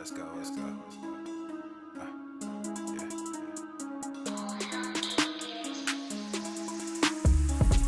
let's go. Yeah.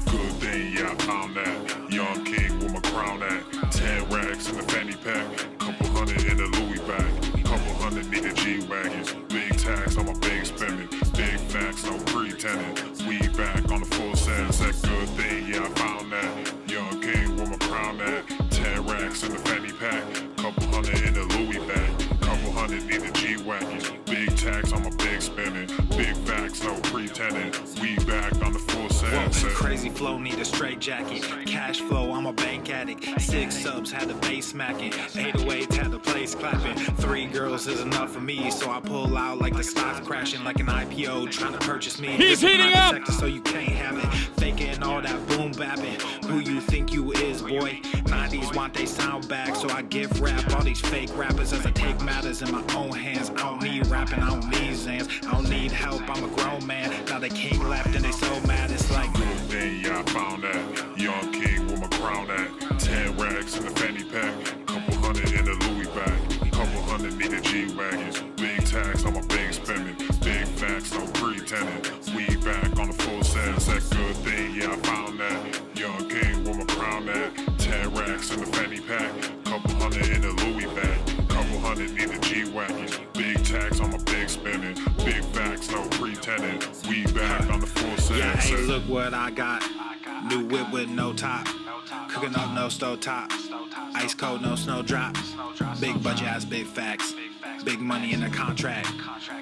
Good thing, yeah, I found that. Young king with my crown at. 10 racks in the fanny pack. Couple hundred in the Louis bag. Couple hundred need a G-Wagon. Big tax on my big spending. Big facts, no pretending. We back on the full sentence. That good thing, yeah, I found that. Young king with my crown at. 10 racks in the fanny pack. Couple hundred in the Louis bag. Couple hundred need a G-Wagon. Big tax on my big spending. Big facts, no pretending. We back on the full sentence. Crazy flow, need a straight jacket. Cash flow, I'm a bank addict. 6 subs, had the bass smacking. 808s, had the place clapping. 3 girls is enough for me, so I pull out like the stock crashing, like an IPO trying to purchase me. He's heating up! Sector, so you can't have it. Faking all that boom bapping. Who you think you is, boy? 90s want they sound back, so I give rap all these fake rappers as I take matters in my own hands. I don't need rapping, I don't need Zans. I don't need help, I'm a grown man. Now the king left and they so mad, it's like good thing, yeah, I found that. Young king with my crown at. 10 racks in the fanny pack. Couple hundred in the Louis bag. Couple hundred need a G-Wagon. Big tax on my big spending. Big facts, no pretending. We back on the full sentence. That good thing, yeah, I found that. Young king with my crown at. 10 racks in the fanny pack. Couple hundred in the Louis bag. Couple hundred need a G-Wagon. Big tax on my big spending. Big facts, no pretending. We back on the full sentence. Yeah, hey, look what I got. New whip with no top. Cooking up no stove top. Ice cold, no snowdrop. Big budget ass, big facts. Big money in the contract.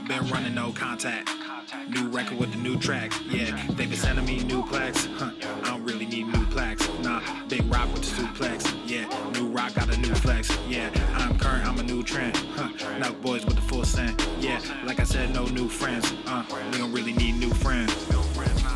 Been running no contact. New record with the new tracks. Yeah, they been sending me new plaques. I don't really need new plaques. Nah, big rock with the suplex. Yeah, new rock got a new flex. Yeah, I'm current, I'm a new trend. Knock boys with the full scent. Yeah, like I said, no new friends. We don't really need new friends.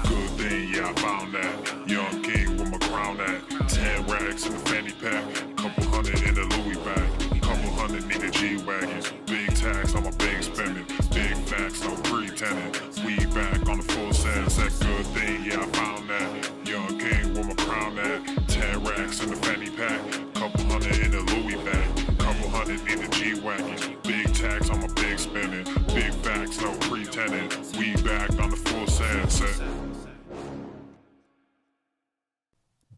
Good thing, yeah, I found that. Young king with my crown at. 10 racks in the fanny pack. Couple hundred in the Louis bag. Couple hundred need a G-Wagon. Big tax on my big spending. Big facts, no pretending. We back on the full sentence. That good thing, yeah, I found that. Young king with my crown at. 10 racks in the fanny pack. Couple hundred in the Louis bag. Couple hundred need a G-Wagon. Big tax on my big spending. Big facts, no pretending. We back on the full sentence.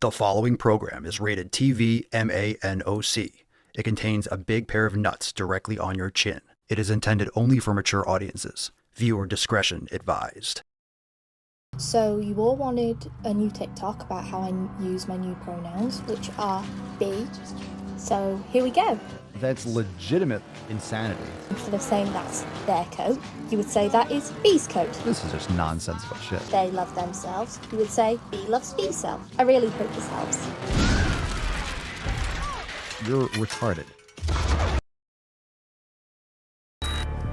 The following program is rated TV MANOC. It contains a big pair of nuts directly on your chin. It is intended only for mature audiences. Viewer discretion advised. So you all wanted a new TikTok about how I use my new pronouns, which are B. So here we go. That's legitimate insanity. Instead of saying that's their coat, you would say that is B's coat. This is just nonsensical shit. They love themselves. You would say B loves B's self. I really hope this helps. You're retarded.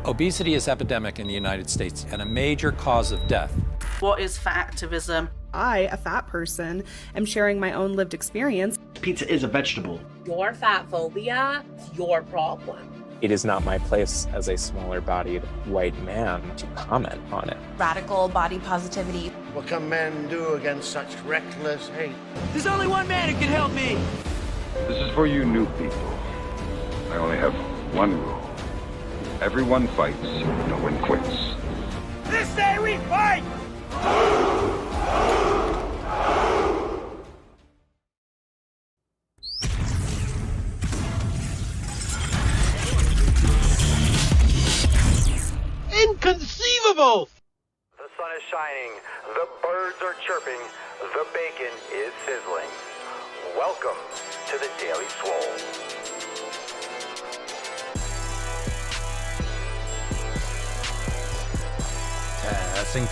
Obesity is epidemic in the United States and a major cause of death. What is fat activism? I, a fat person, am sharing my own lived experience. Pizza is a vegetable. Your fat phobia is your problem. It is not my place as a smaller-bodied white man to comment on it. Radical body positivity. What can men do against such reckless hate? There's only one man who can help me. This is for you new people. I only have one rule. Everyone fights, no one quits. This day we fight! Inconceivable! The sun is shining, the birds are chirping, the bacon is sizzling. Welcome to the Daily Swole. Testing.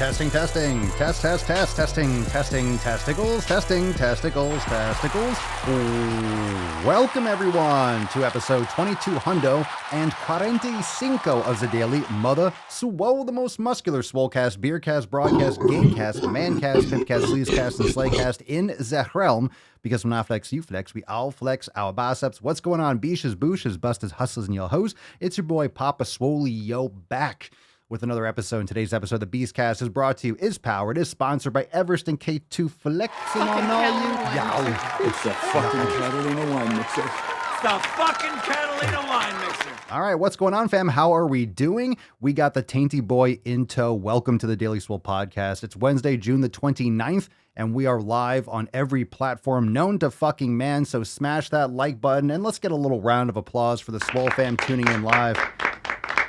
Testicles. Welcome everyone to episode 22 hundo and 45 of the Daily Mother Swole, the most muscular swolecast, beercast, broadcast, gamecast, mancast, pimpcast, sleazecast, and slaycast in the realm. Because when I flex, you flex, we all flex our biceps. What's going on, beaches, booshes, busters, hustlers, and yo hoes? It's your boy Papa Swole, yo, back with another episode. In today's episode, the Beastcast is brought to you, is powered, is sponsored by Everest and K2 flexing on all you. It's a fucking Catalina wine mixer. the fucking Catalina wine mixer. All right, what's going on, fam? How are we doing? We got the Tainty Boy in tow. Welcome to the Daily Swole podcast. It's Wednesday, June the 29th, and we are live on every platform known to fucking man, so smash that like button, and let's get a little round of applause for the SwoleFam tuning in live.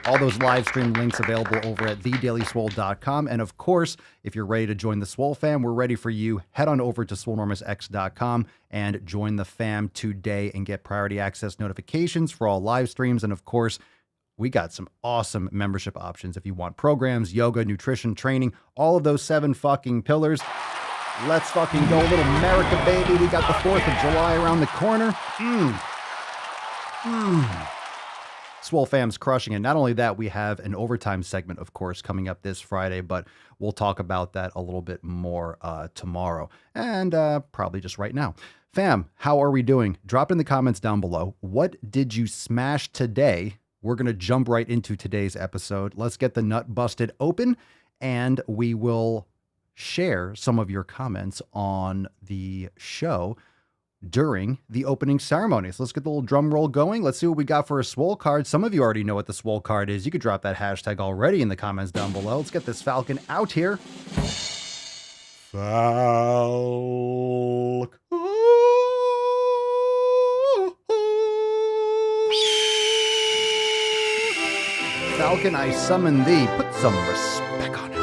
All those live stream links available over at thedailyswole.com. And of course, if you're ready to join the Swole fam, we're ready for you. Head on over to swolenormousx.com and join the fam today and get priority access notifications for all live streams. And of course, we got some awesome membership options if you want programs, yoga, nutrition, training, all of those 7 fucking pillars. Let's fucking go, little America, baby. We got the 4th of July around the corner. Swole fam's crushing it. Not only that, we have an overtime segment, of course, coming up this Friday, but we'll talk about that a little bit more tomorrow and probably just right now. Fam, how are we doing? Drop in the comments down below. What did you smash today? We're going to jump right into today's episode. Let's get the nut busted open, and we will share some of your comments on the show during the opening ceremony. So let's get the little drum roll going. Let's see what we got for a Swole card. Some of you already know what the Swole card is. You could drop that hashtag already in the comments down below. Let's get this Falcon out here. Falcon. Falcon, I summon thee. Put some respect on it.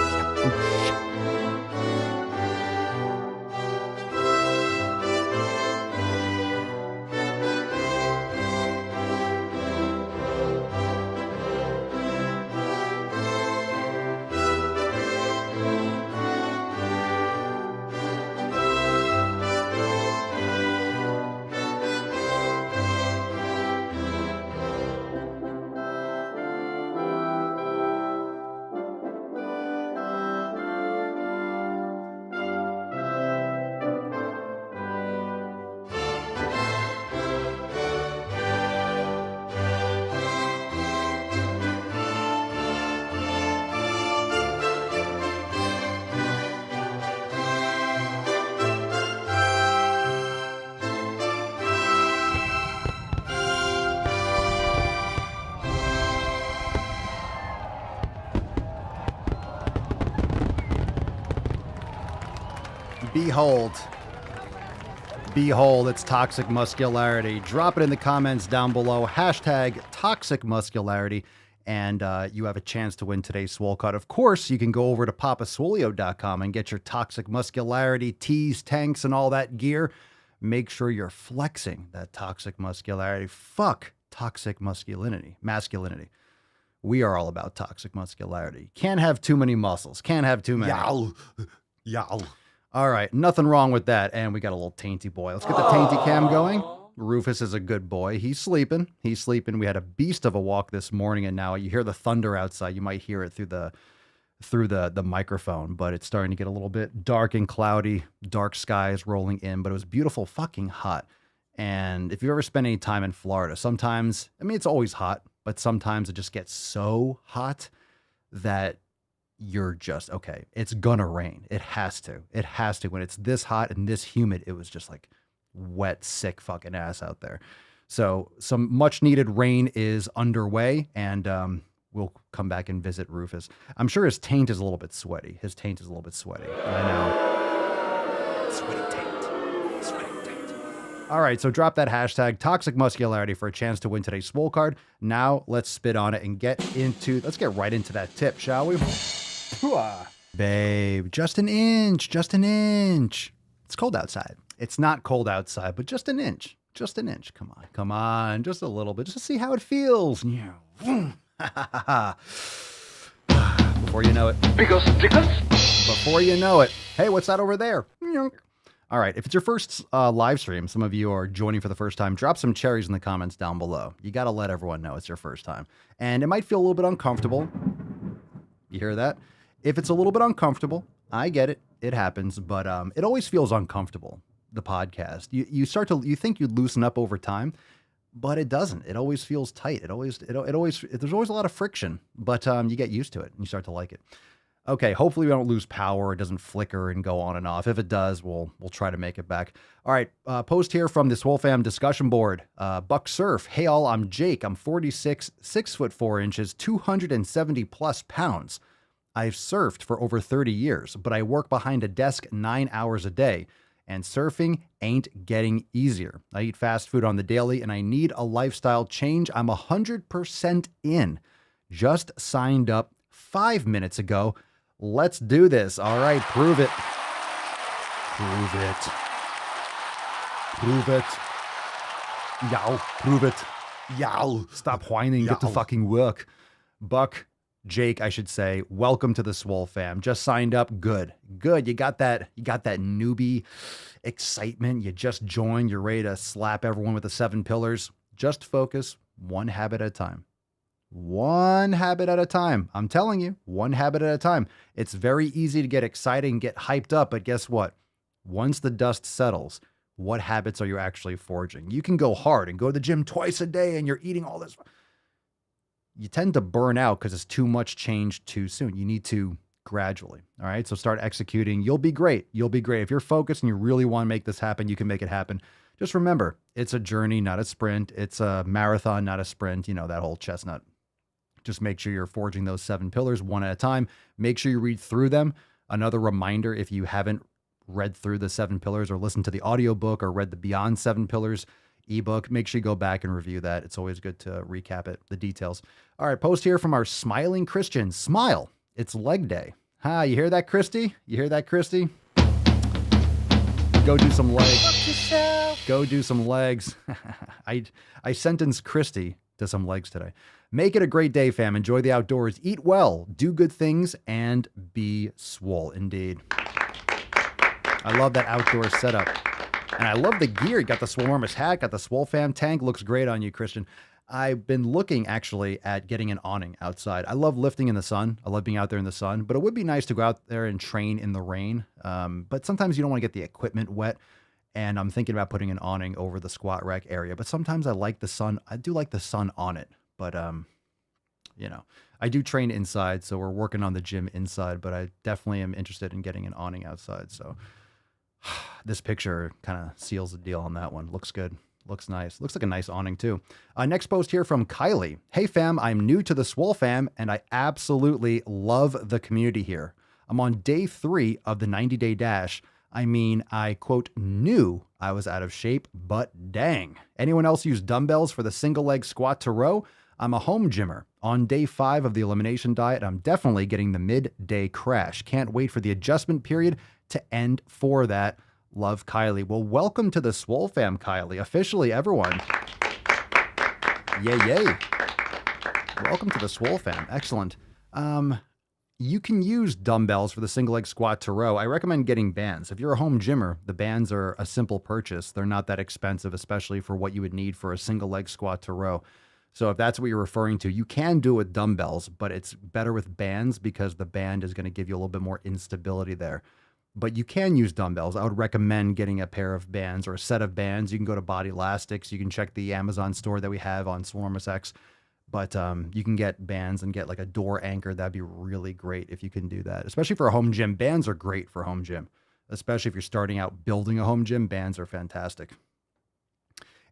Behold, it's toxic muscularity. Drop it in the comments down below. Hashtag toxic muscularity. And you have a chance to win today's Swole card. Of course, you can go over to papaswolio.com and get your toxic muscularity tees, tanks, and all that gear. Make sure you're flexing that toxic muscularity. Fuck toxic masculinity. We are all about toxic muscularity. Can't have too many muscles. Can't have too many. Yow. All right, nothing wrong with that. And we got a little Tainty Boy. Let's get the Tainty cam going. Rufus is a good boy. He's sleeping. We had a beast of a walk this morning, and now you hear the thunder outside. You might hear it through the microphone, but it's starting to get a little bit dark and cloudy. Dark skies rolling in, but it was beautiful fucking hot. And if you've ever spent any time in Florida, sometimes, I mean, it's always hot, but sometimes it just gets so hot that you're just, okay, it's gonna rain. It has to. When it's this hot and this humid, it was just like wet, sick fucking ass out there. So some much needed rain is underway, and we'll come back and visit Rufus. I'm sure his taint is a little bit sweaty. I know. Sweaty taint. All right, so drop that hashtag toxic muscularity for a chance to win today's Swole card. Now let's spit on it and let's get right into that tip, shall we? Babe, just an inch. It's cold outside. It's not cold outside, but just an inch. Come on, just a little bit, just to see how it feels. Before you know it. Before you know it. Hey, what's that over there? All right, if it's your first live stream, some of you are joining for the first time, drop some cherries in the comments down below. You got to let everyone know it's your first time. And it might feel a little bit uncomfortable. You hear that? If it's a little bit uncomfortable, I get it. It happens, but it always feels uncomfortable, the podcast. You think you'd loosen up over time, but it doesn't. It always feels tight. There's always a lot of friction, but you get used to it and you start to like it. Okay, hopefully we don't lose power. It doesn't flicker and go on and off. If it does, we'll try to make it back. All right, post here from the SwoleFam discussion board. Buck Surf. Hey all, I'm Jake. I'm 46, 6'4", 270 plus pounds. I've surfed for over 30 years, but I work behind a desk 9 hours a day, and surfing ain't getting easier. I eat fast food on the daily, and I need a lifestyle change. I'm 100% in. Just signed up 5 minutes ago. Let's do this. All right, prove it. Prove it. Prove it. Yow, prove it. Yow. Stop whining. Get to fucking work. Buck, Jake, I should say, welcome to the SwoleFam. Just signed up. Good. Good. You got that newbie excitement. You just joined. You're ready to slap everyone with the 7 pillars. Just focus one habit at a time. One habit at a time. I'm telling you, one habit at a time. It's very easy to get excited and get hyped up, but guess what? Once the dust settles, what habits are you actually forging? You can go hard and go to the gym twice a day and you're eating all this. You tend to burn out because it's too much change too soon. You need to gradually. All right. So start executing. You'll be great. You'll be great. If you're focused and you really want to make this happen, you can make it happen. Just remember, it's a journey, not a sprint. It's a marathon, not a sprint. You know, that whole chestnut. Just make sure you're forging those 7 pillars one at a time. Make sure you read through them. Another reminder, if you haven't read through the 7 pillars or listened to the audiobook or read the Beyond 7 Pillars ebook, make sure you go back and review that. It's always good to recap it, the details. All right, post here from our smiling Christian. Smile. It's leg day. Ha, you hear that, Christy? You hear that, Christy? Go do some legs. Go do some legs. I sentenced Christy to some legs today. Make it a great day, fam. Enjoy the outdoors. Eat well, do good things, and be swole indeed. I love that outdoor setup. And I love the gear. You got the Swolenormous hat, got the SwoleFam tank. Looks great on you, Christian. I've been looking actually at getting an awning outside. I love lifting in the sun. I love being out there in the sun, but it would be nice to go out there and train in the rain. But sometimes you don't want to get the equipment wet. And I'm thinking about putting an awning over the squat rack area. But sometimes I like the sun. I do like the sun on it. But, you know, I do train inside. So we're working on the gym inside. But I definitely am interested in getting an awning outside. So this picture kind of seals the deal on that one. Looks good. Looks nice. Looks like a nice awning too. Next post here from Kylie. Hey fam, I'm new to the SwoleFam and I absolutely love the community here. I'm on day 3 of the 90-day dash. I mean, I quote, knew I was out of shape, but dang. Anyone else use dumbbells for the single leg squat to row? I'm a home gymmer. On day 5 of the elimination diet, I'm definitely getting the midday crash. Can't wait for the adjustment period to end for that. Love, Kylie. Well, welcome to the SwoleFam, Kylie. Officially, everyone. Yay, yay. Welcome to the SwoleFam. Excellent. You can use dumbbells for the single leg squat to row. I recommend getting bands. If you're a home gymmer, the bands are a simple purchase. They're not that expensive, especially for what you would need for a single leg squat to row. So if that's what you're referring to, you can do it with dumbbells, but it's better with bands because the band is going to give you a little bit more instability there. But you can use dumbbells. I would recommend getting a pair of bands or a set of bands. You can go to Body Elastics. You can check the Amazon store that we have on SwoleNormous X. But you can get bands and get like a door anchor. That'd be really great if you can do that, especially for a home gym. Bands are great for home gym, especially if you're starting out building a home gym. Bands are fantastic.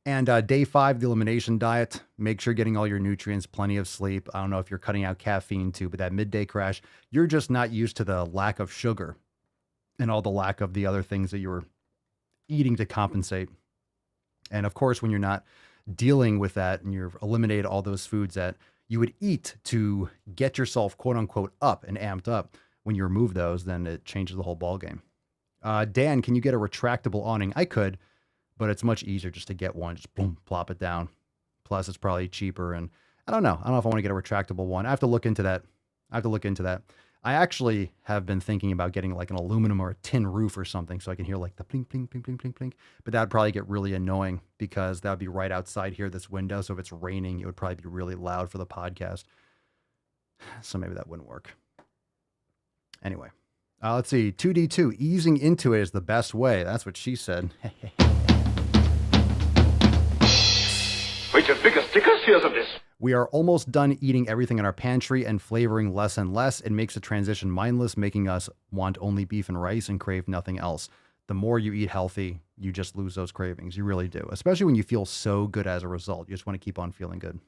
And day 5, the elimination diet. Make sure you're getting all your nutrients, plenty of sleep. I don't know if you're cutting out caffeine too, but that midday crash, you're just not used to the lack of sugar and all the lack of the other things that you were eating to compensate. And of course, when you're not dealing with that and you've eliminated all those foods that you would eat to get yourself quote unquote up and amped up, when you remove those, then it changes the whole ball game. Dan, can you get a retractable awning? I could, but it's much easier just to get one, just boom, plop it down. Plus it's probably cheaper. And I don't know if I want to get a retractable one. I have to look into that. I actually have been thinking about getting like an aluminum or a tin roof or something so I can hear like the pling, pling, pling, pling, pling, pling. But that would probably get really annoying because that would be right outside here, this window. So if it's raining, it would probably be really loud for the podcast. So maybe that wouldn't work. Anyway, let's see. 2D2, easing into it is the best way. That's what she said. Wait, your bigger stickers? Here's of this. We are almost done eating everything in our pantry and flavoring less and less. It makes the transition mindless, making us want only beef and rice and crave nothing else. The more you eat healthy, you just lose those cravings. You really do, especially when you feel so good as a result. You just want to keep on feeling good.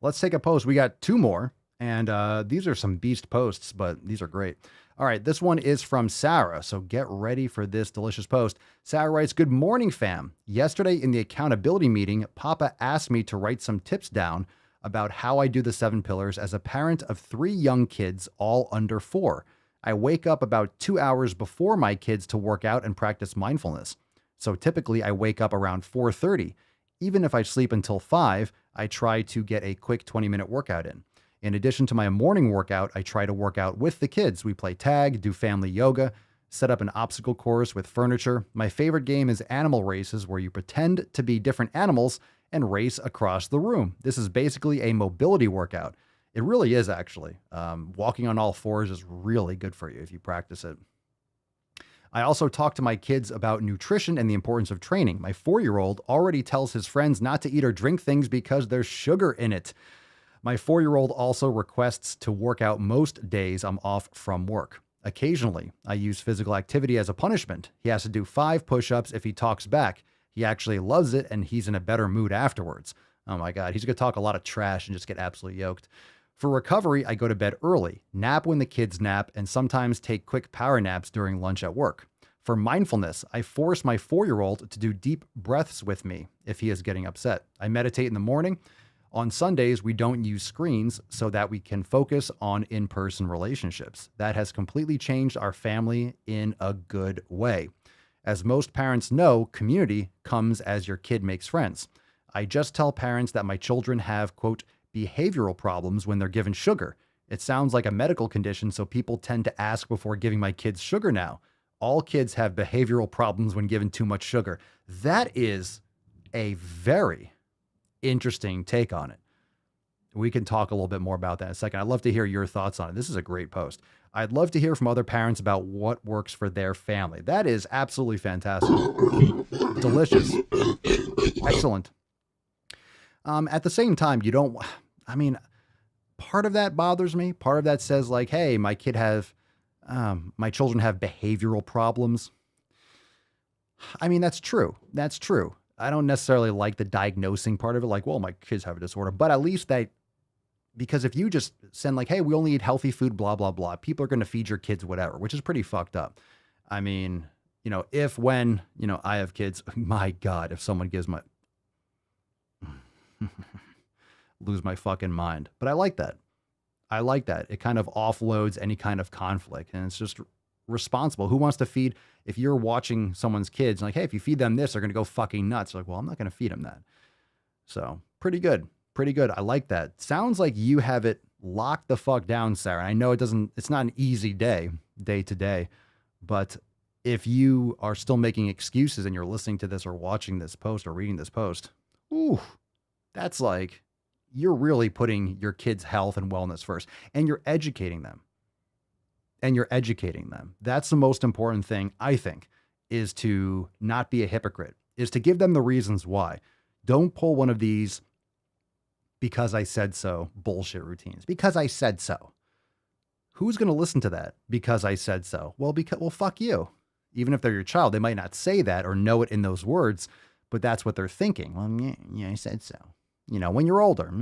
Let's take a post. We got 2 more, and these are some beast posts, but these are great. All right, this one is from Sarah, so get ready for this delicious post. Sarah writes, "Good morning, fam. Yesterday in the accountability meeting, Papa asked me to write some tips down about how I do the 7 pillars as a parent of 3 young kids, all under 4. I wake up about 2 hours before my kids to work out and practice mindfulness. So typically I wake up around 4:30. Even if I sleep until 5, I try to get a quick 20-minute workout in. In addition to my morning workout, I try to work out with the kids. We play tag, do family yoga, set up an obstacle course with furniture. My favorite game is animal races, where you pretend to be different animals and race across the room. This is basically a mobility workout. It really is, actually. Walking on all 4s is really good for you if you practice it. I also talk to my kids about nutrition and the importance of training. My 4-year-old already tells his friends not to eat or drink things because there's sugar in it. My 4-year-old also requests to work out most days I'm off from work. Occasionally, I use physical activity as a punishment. He has to do 5 push-ups if he talks back. He actually loves it, and he's in a better mood afterwards. Oh my God, he's going to talk a lot of trash and just get absolutely yoked. For recovery, I go to bed early, nap when the kids nap, and sometimes take quick power naps during lunch at work. For mindfulness, I force my 4-year-old to do deep breaths with me if he is getting upset. I meditate in the morning. On Sundays, we don't use screens so that we can focus on in-person relationships. That has completely changed our family in a good way. As most parents know, community comes as your kid makes friends. I just tell parents that my children have, quote, behavioral problems when they're given sugar. It sounds like a medical condition, so people tend to ask before giving my kids sugar now. All kids have behavioral problems when given too much sugar. That is a very interesting take on it. We can talk a little bit more about that in a second. I'd love to hear your thoughts on it. This is a great post. I'd love to hear from other parents about what works for their family. That is absolutely fantastic. Delicious. Excellent. At the same time, part of that bothers me. Part of that says like, hey, my children have behavioral problems. I mean, that's true. That's true. I don't necessarily like the diagnosing part of it. Like, well, my kids have a disorder, but at least because if you just send like, hey, we only eat healthy food, blah, blah, blah, people are going to feed your kids whatever, which is pretty fucked up. I mean, when I have kids, my God, if someone gives lose my fucking mind. But I like that. It kind of offloads any kind of conflict, and it's just responsible. Who wants to feed? If you're watching someone's kids, like, hey, if you feed them this, they're going to go fucking nuts. Like, well, I'm not going to feed them that. So pretty good. I like that. Sounds like you have it locked the fuck down, Sarah. I know it's not an easy day to day, but if you are still making excuses and you're listening to this or watching this post or reading this post, ooh, that's like, you're really putting your kids' health and wellness first, and you're educating them. That's the most important thing, I think, is to not be a hypocrite, is to give them the reasons why. Don't pull one of these because I said so bullshit routines. Because I said so. Who's going to listen to that? Because I said so. Well, fuck you. Even if they're your child, they might not say that or know it in those words, but that's what they're thinking. Well, yeah, I said so. When you're older,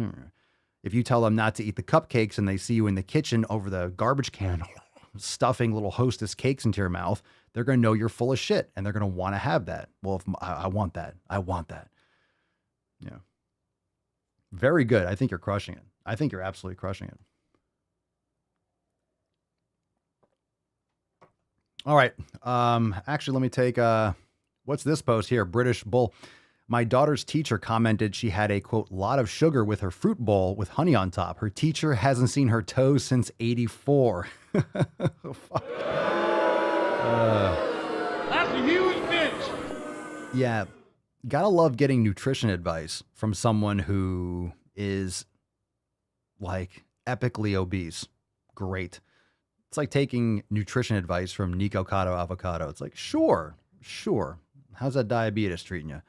if you tell them not to eat the cupcakes and they see you in the kitchen over the garbage can stuffing little Hostess cakes into your mouth, they're going to know you're full of shit and they're going to want to have that. Well, if I want that. Yeah. Very good. I think you're crushing it. I think you're absolutely crushing it. All right. Actually, let me take, what's this post here? British Bull. My daughter's teacher commented she had a, quote, lot of sugar with her fruit bowl with honey on top. Her teacher hasn't seen her toes since 84. Fuck. That's a huge bitch. Yeah. Gotta love getting nutrition advice from someone who is like epically obese. Great. It's like taking nutrition advice from Nico Cotto Avocado. It's like, sure. How's that diabetes treating you?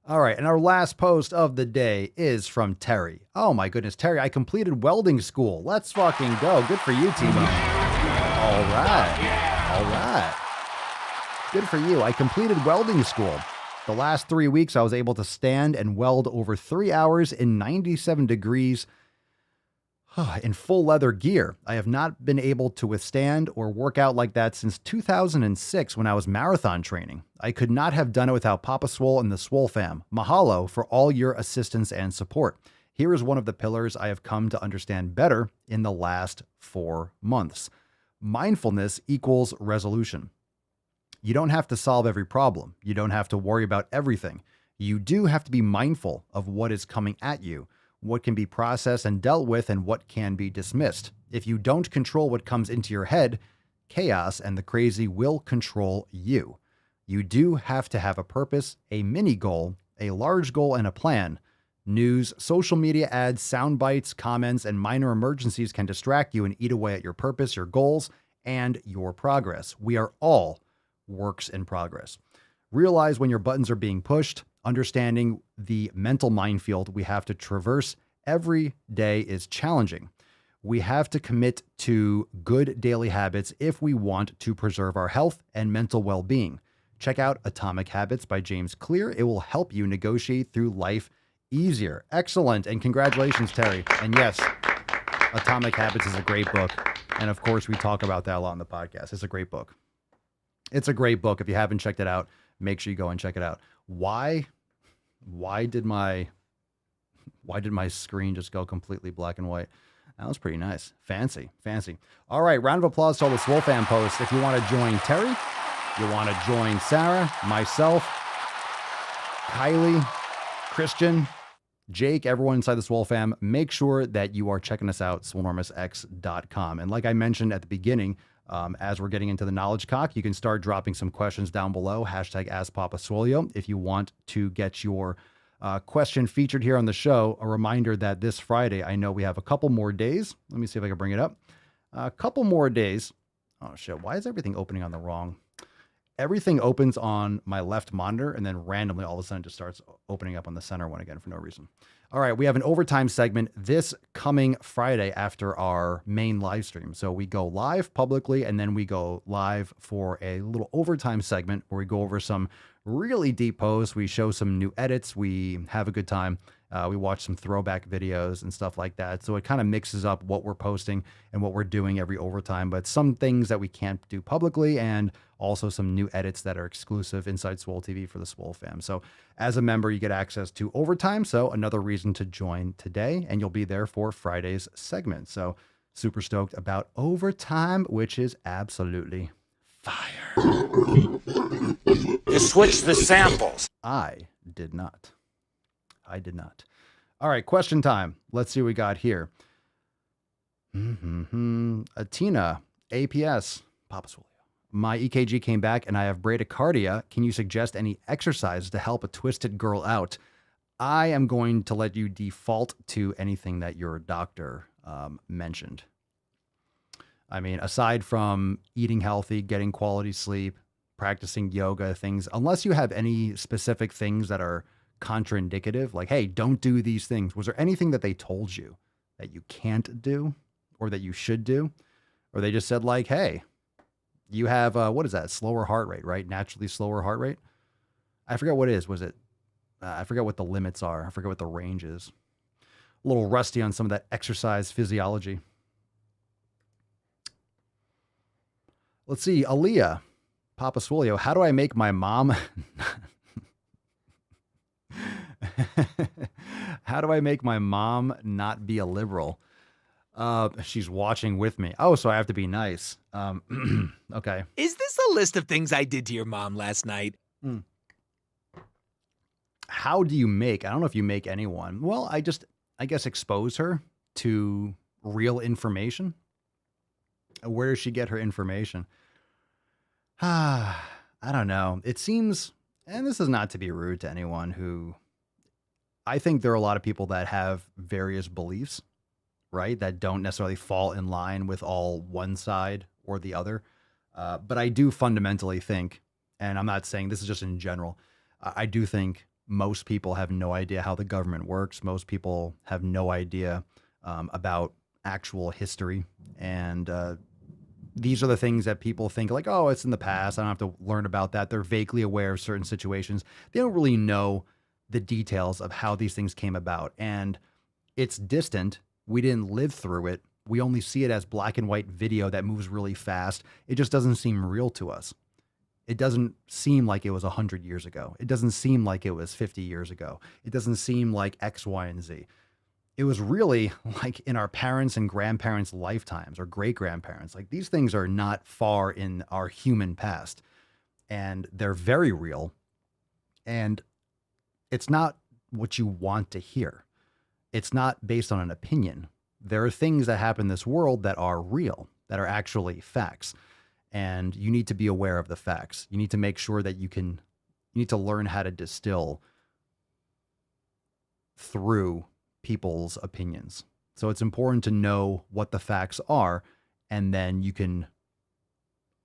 All right, and our last post of the day is from Terry. Oh my goodness, Terry, I completed welding school. Let's fucking go. Good for you, T-Bone. All right. Good for you. I completed welding school. The last 3 weeks, I was able to stand and weld over 3 hours in 97 degrees in full leather gear. I have not been able to withstand or work out like that since 2006 when I was marathon training. I could not have done it without Papa Swole and the SwoleFam. Mahalo for all your assistance and support. Here is one of the pillars I have come to understand better in the last 4 months. Mindfulness equals resolution. You don't have to solve every problem. You don't have to worry about everything. You do have to be mindful of what is coming at you, what can be processed and dealt with, and what can be dismissed. If you don't control what comes into your head, chaos and the crazy will control you. You do have to have a purpose, a mini goal, a large goal, and a plan. News, social media ads, sound bites, comments, and minor emergencies can distract you and eat away at your purpose, your goals, and your progress. We are all works in progress. Realize when your buttons are being pushed. Understanding the mental minefield we have to traverse every day is challenging. We have to commit to good daily habits if we want to preserve our health and mental well-being. Check out Atomic Habits by James Clear. It will help you negotiate through life easier. Excellent. And congratulations, Terry. And yes, Atomic Habits is a great book. And of course, we talk about that a lot on the podcast. It's a great book. It's a great book. If you haven't checked it out, make sure you go and check it out. Why did my screen just go completely black and white? That was pretty nice. Fancy. All right, round of applause to all the SwoleFam posts. If you want to join Terry, you want to join Sarah, myself, Kylie, Christian, Jake, everyone inside the SwoleFam, make sure that you are checking us out, swolenormousx.com. And like I mentioned at the beginning, as we're getting into the knowledge cock, you can start dropping some questions down below. Hashtag AskPapaSwolio if you want to get your question featured here on the show. A reminder that this Friday, I know we have a couple more days. Let me see if I can bring it up. A couple more days. Oh shit, why is everything opening on the wrong? Everything opens on my left monitor and then randomly all of a sudden just starts opening up on the center one again for no reason. All right, we have an overtime segment this coming Friday after our main live stream. So we go live publicly and then we go live for a little overtime segment where we go over some really deep posts. We show some new edits. We have a good time. We watch some throwback videos and stuff like that. So it kind of mixes up what we're posting and what we're doing every overtime, but some things that we can't do publicly and also some new edits that are exclusive inside Swole TV for the SwoleFam. So as a member, you get access to overtime. So another reason to join today, and you'll be there for Friday's segment. So super stoked about overtime, which is absolutely fire. You switched the samples. I did not. All right, question time. Let's see what we got here. Tina, APS, Papa Swole. My EKG came back and I have bradycardia. Can you suggest any exercise to help a twisted girl out? I am going to let you default to anything that your doctor mentioned. I mean, aside from eating healthy, getting quality sleep, practicing yoga, things, unless you have any specific things that are contraindicative, like, hey, don't do these things. Was there anything that they told you that you can't do or that you should do? Or they just said like, hey, you have, what is that? Slower heart rate, right? Naturally slower heart rate. I forget what it is. Was it, I forget what the limits are. I forget what the range is. A little rusty on some of that exercise physiology. Let's see. Aaliyah, Papa Swolio, how do I make my mom... How do I make my mom not be a liberal? She's watching with me. Oh, so I have to be nice. Okay. Is this a list of things I did to your mom last night? How do you make? I don't know if you make anyone. Well, I guess expose her to real information. Where does she get her information? I don't know. It seems, and this is not to be rude to anyone who, I think there are a lot of people that have various beliefs, right? That don't necessarily fall in line with all one side or the other. But I do fundamentally think, and I'm not saying this is just in general, I do think Most people have no idea how the government works. Most people have no idea about actual history. And these are the things that people think like, oh, it's in the past. I don't have to learn about that. They're vaguely aware of certain situations. They don't really know the details of how these things came about. And it's distant. We didn't live through it. We only see it as black and white video that moves really fast. It just doesn't seem real to us. It doesn't seem like it was 100 years ago. It doesn't seem like it was 50 years ago. It doesn't seem like X, Y, and Z. It was really like in our parents' and grandparents' lifetimes or great-grandparents. Like these things are not far in our human past, and they're very real. And it's not what you want to hear. It's not based on an opinion. There are things that happen in this world that are real, that are actually facts. And you need to be aware of the facts. You need to make sure that you need to learn how to distill through people's opinions. So it's important to know what the facts are, and then you can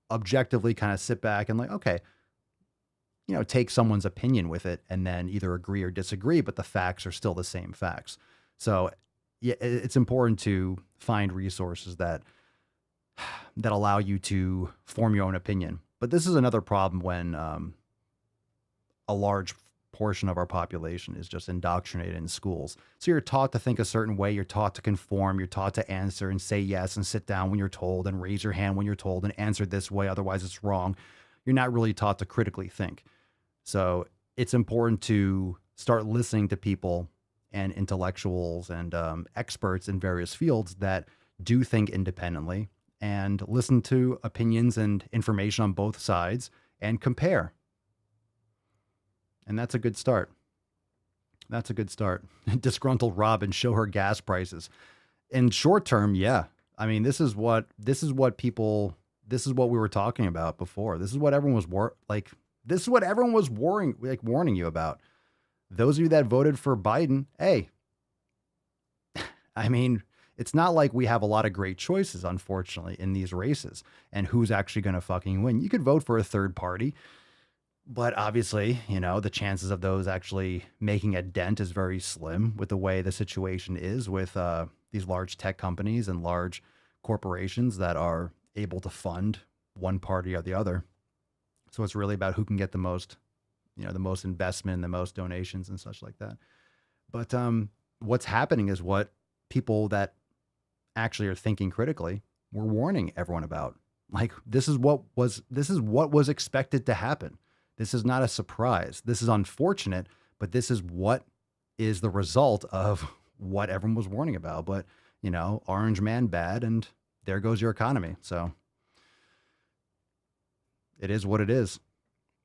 objectively kind of sit back and like, okay, take someone's opinion with it and then either agree or disagree, but the facts are still the same facts. So yeah, it's important to find resources that allow you to form your own opinion. But this is another problem when a large portion of our population is just indoctrinated in schools. So you're taught to think a certain way, you're taught to conform, you're taught to answer and say yes and sit down when you're told and raise your hand when you're told and answer this way, otherwise it's wrong. You're not really taught to critically think. So it's important to start listening to people and intellectuals and experts in various fields that do think independently, and listen to opinions and information on both sides and compare. And that's a good start. That's a good start. Disgruntled Robin, show her gas prices. In short term, yeah. I mean, this is what we were talking about before. This is what everyone was warning you about. Those of you that voted for Biden, hey, I mean, it's not like we have a lot of great choices, unfortunately, in these races and who's actually going to fucking win. You could vote for a third party, but obviously, the chances of those actually making a dent is very slim with the way the situation is with these large tech companies and large corporations that are able to fund one party or the other. So it's really about who can get the most, the most investment, the most donations and such like that. But what's happening is what people that actually are thinking critically were warning everyone about. Like, this is what was expected to happen. This is not a surprise. This is unfortunate, but this is what is the result of what everyone was warning about. But, orange man bad, and there goes your economy. So it is what it is.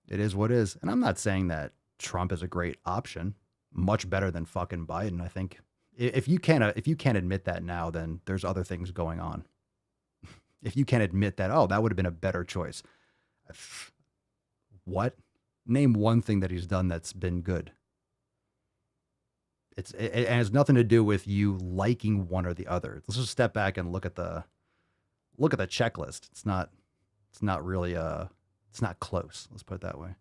It is what it is. And I'm not saying that Trump is a great option, much better than fucking Biden. I think if you can't admit that now, then there's other things going on. If you can't admit that, oh, that would have been a better choice. What? Name one thing that he's done that's been good. It has nothing to do with you liking one or the other. Let's just step back and look at the checklist. It's not really it's not close. Let's put it that way.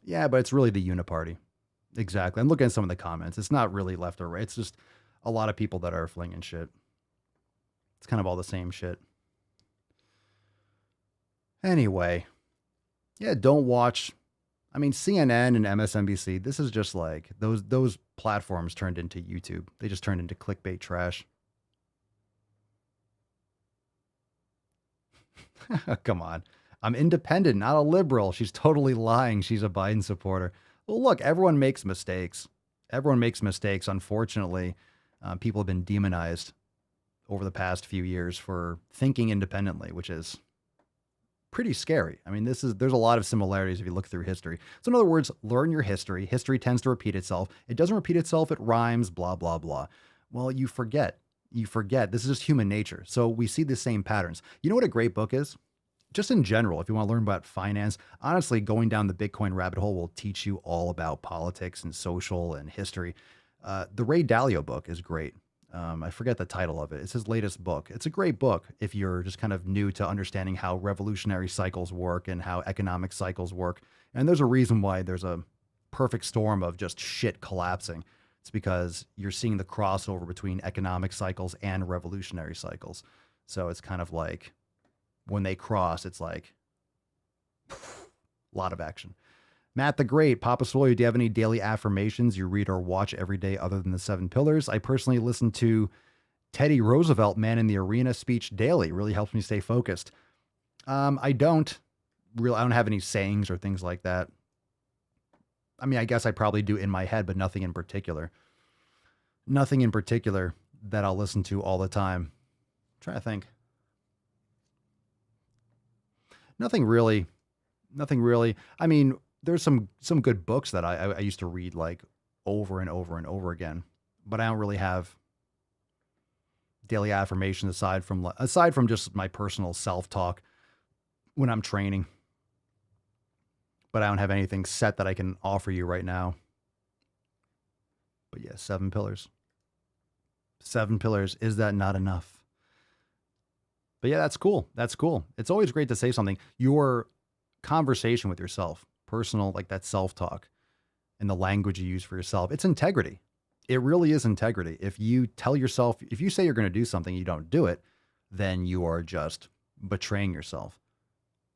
Yeah, but it's really the uniparty. Exactly. I'm looking at some of the comments. It's not really left or right. It's just a lot of people that are flinging shit. It's kind of all the same shit. Anyway, yeah, don't watch. I mean, CNN and MSNBC, this is just like those platforms turned into YouTube. They just turned into clickbait trash. Come on. I'm independent, not a liberal. She's totally lying. She's a Biden supporter. Well, look, everyone makes mistakes. Everyone makes mistakes. Unfortunately, people have been demonized over the past few years for thinking independently, which is pretty scary. I mean, there's a lot of similarities if you look through history. So in other words, learn your history. History tends to repeat itself. It doesn't repeat itself. It rhymes, blah, blah, blah. Well, you forget. This is just human nature. So we see the same patterns. You know what a great book is? Just in general, if you want to learn about finance, honestly, going down the Bitcoin rabbit hole will teach you all about politics and social and history. The Ray Dalio book is great. I forget the title of it. It's his latest book. It's a great book if you're just kind of new to understanding how revolutionary cycles work and how economic cycles work. And there's a reason why there's a perfect storm of just shit collapsing. It's because you're seeing the crossover between economic cycles and revolutionary cycles. So it's kind of like when they cross, it's like a lot of action. Matt the Great, Papa Swole, do you have any daily affirmations you read or watch every day other than the 7 pillars? I personally listen to Teddy Roosevelt, Man in the Arena speech daily. Really helps me stay focused. I don't have any sayings or things like that. I mean, I guess I probably do in my head, but nothing in particular. Nothing in particular that I'll listen to all the time. I'm trying to think. Nothing really. I mean, there's some good books that I used to read like over and over and over again, but I don't really have daily affirmations aside from just my personal self-talk when I'm training. But I don't have anything set that I can offer you right now. But yeah, 7 pillars. 7 pillars. Is that not enough? But yeah, that's cool. That's cool. It's always great to say something. Your conversation with yourself, personal, like that self-talk and the language you use for yourself, it's integrity. It really is integrity. If you tell yourself, if you say you're going to do something, you don't do it, then you are just betraying yourself.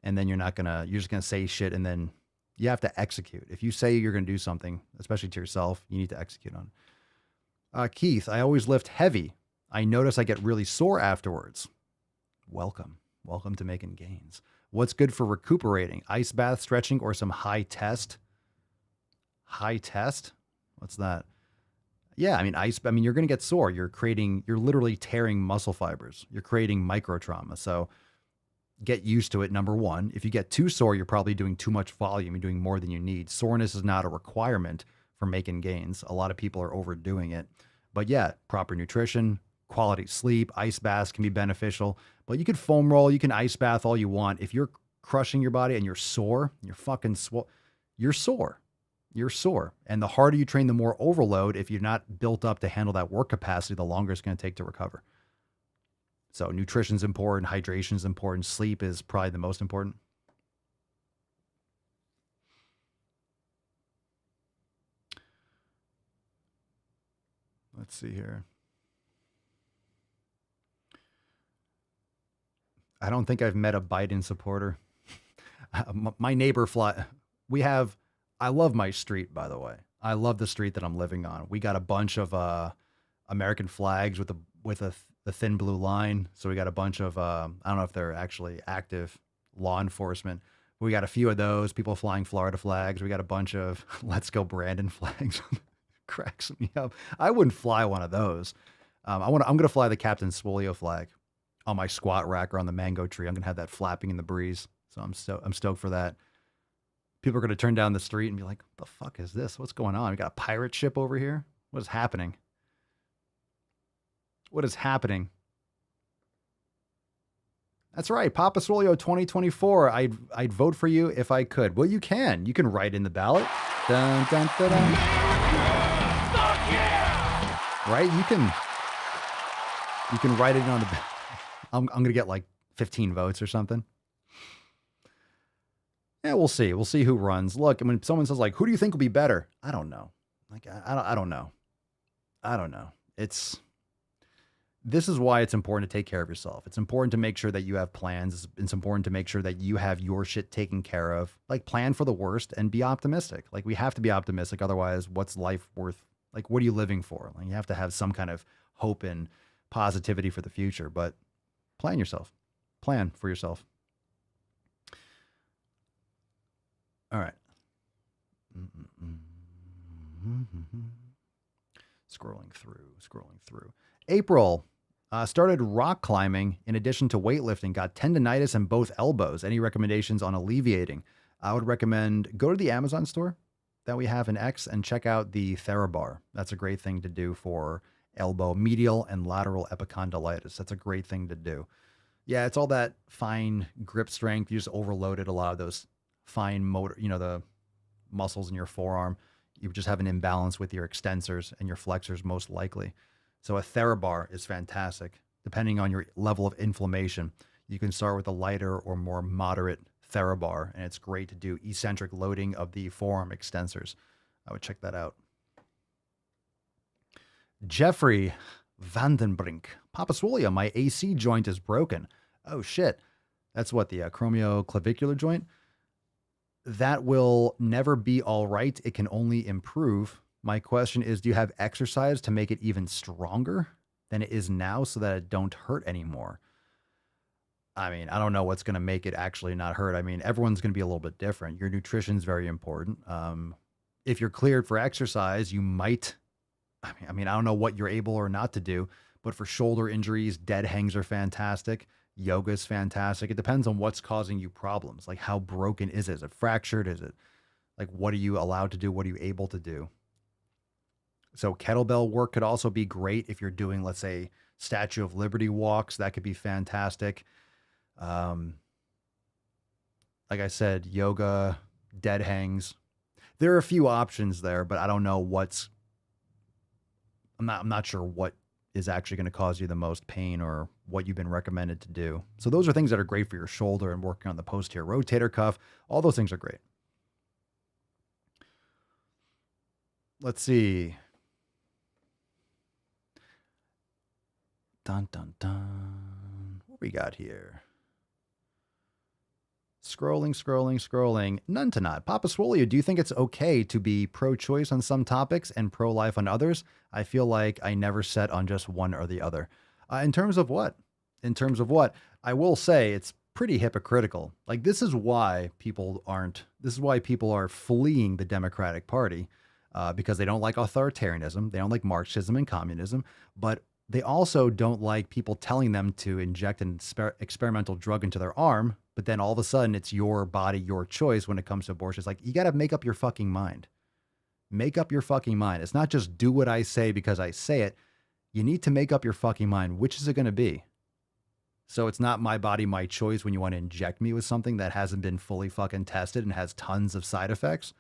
And then you're just going to say shit, and then you have to execute. If you say you're going to do something, especially to yourself, you need to execute on it. Keith, I always lift heavy. I notice I get really sore afterwards. Welcome to making gains. What's good for recuperating? Ice bath, stretching, or some high test? High test? What's that? Yeah, I mean, you're going to get sore. You're literally tearing muscle fibers. You're creating micro trauma. So get used to it, number one. If you get too sore, you're probably doing too much volume. You're doing more than you need. Soreness is not a requirement for making gains. A lot of people are overdoing it. But yeah, proper nutrition, quality sleep, ice baths can be beneficial. But you could foam roll, you can ice bath all you want. If you're crushing your body and you're sore, you're fucking you're sore. You're sore. And the harder you train, the more overload. If you're not built up to handle that work capacity, the longer it's going to take to recover. So nutrition's important, hydration's important, sleep is probably the most important. Let's see here. I don't think I've met a Biden supporter. My neighbor I love my street, by the way. I love the street that I'm living on. We got a bunch of American flags with the thin blue line. So we got a bunch of, I don't know if they're actually active law enforcement. We got a few of those, people flying Florida flags. We got a bunch of Let's Go Brandon flags. Cracks me up. I wouldn't fly one of those. I'm going to fly the Captain Swole flag on my squat rack or on the mango tree. I'm going to have that flapping in the breeze. So I'm stoked for that. People are going to turn down the street and be like, what the fuck is this? What's going on? We got a pirate ship over here. What is happening? What is happening? That's right. Papa Swolio 2024. I'd vote for you if I could. Well, you can. You can write in the ballot. Dun, dun, dun, dun. Right? You can write it on the ballot. I'm going to get like 15 votes or something. Yeah, we'll see. We'll see who runs. Look, when someone says like, who do you think will be better? I don't know. Like, I don't know. I don't know. This is why it's important to take care of yourself. It's important to make sure that you have plans. It's important to make sure that you have your shit taken care of. Like, plan for the worst and be optimistic. Like, we have to be optimistic. Otherwise, what's life worth? Like, what are you living for? Like, you have to have some kind of hope and positivity for the future, but plan yourself. Plan for yourself. All right. Scrolling through. April started rock climbing in addition to weightlifting, got tendonitis in both elbows. Any recommendations on alleviating? I would recommend go to the Amazon store that we have in X and check out the TheraBar. That's a great thing to do for elbow medial and lateral epicondylitis. That's a great thing to do. Yeah, it's all that fine grip strength. You just overloaded a lot of those fine motor, the muscles in your forearm. You just have an imbalance with your extensors and your flexors most likely. So a TheraBar is fantastic. Depending on your level of inflammation, you can start with a lighter or more moderate TheraBar, and it's great to do eccentric loading of the forearm extensors. I would check that out. Jeffrey Vandenbrink. Papa Swolia, my AC joint is broken. Oh, shit. That's what, the acromioclavicular joint? That will never be all right. It can only improve. My question is, do you have exercise to make it even stronger than it is now so that it don't hurt anymore? I mean, I don't know what's going to make it actually not hurt. I mean, everyone's going to be a little bit different. Your nutrition is very important. If you're cleared for exercise, you might, I mean, I don't know what you're able or not to do, but for shoulder injuries, dead hangs are fantastic. Yoga is fantastic. It depends on what's causing you problems. Like, how broken is it? Is it fractured? Is it like, what are you allowed to do? What are you able to do? So kettlebell work could also be great if you're doing, let's say, Statue of Liberty walks. That could be fantastic. Like I said, yoga, dead hangs. There are a few options there, but I don't know I'm not sure what is actually going to cause you the most pain or what you've been recommended to do. So those are things that are great for your shoulder and working on the posterior rotator cuff. All those things are great. Let's see. Dun, dun, dun. What we got here? Scrolling. None to not. Papa Swolia, do you think it's okay to be pro-choice on some topics and pro-life on others? I feel like I never set on just one or the other. In terms of what? I will say it's pretty hypocritical. Like, this is why people are fleeing the Democratic Party, because they don't like authoritarianism. They don't like Marxism and communism, but they also don't like people telling them to inject an experimental drug into their arm, but then all of a sudden it's your body, your choice when it comes to abortion. It's like, you got to make up your fucking mind. Make up your fucking mind. It's not just do what I say because I say it. You need to make up your fucking mind. Which is it going to be? So it's not my body, my choice when you want to inject me with something that hasn't been fully fucking tested and has tons of side effects.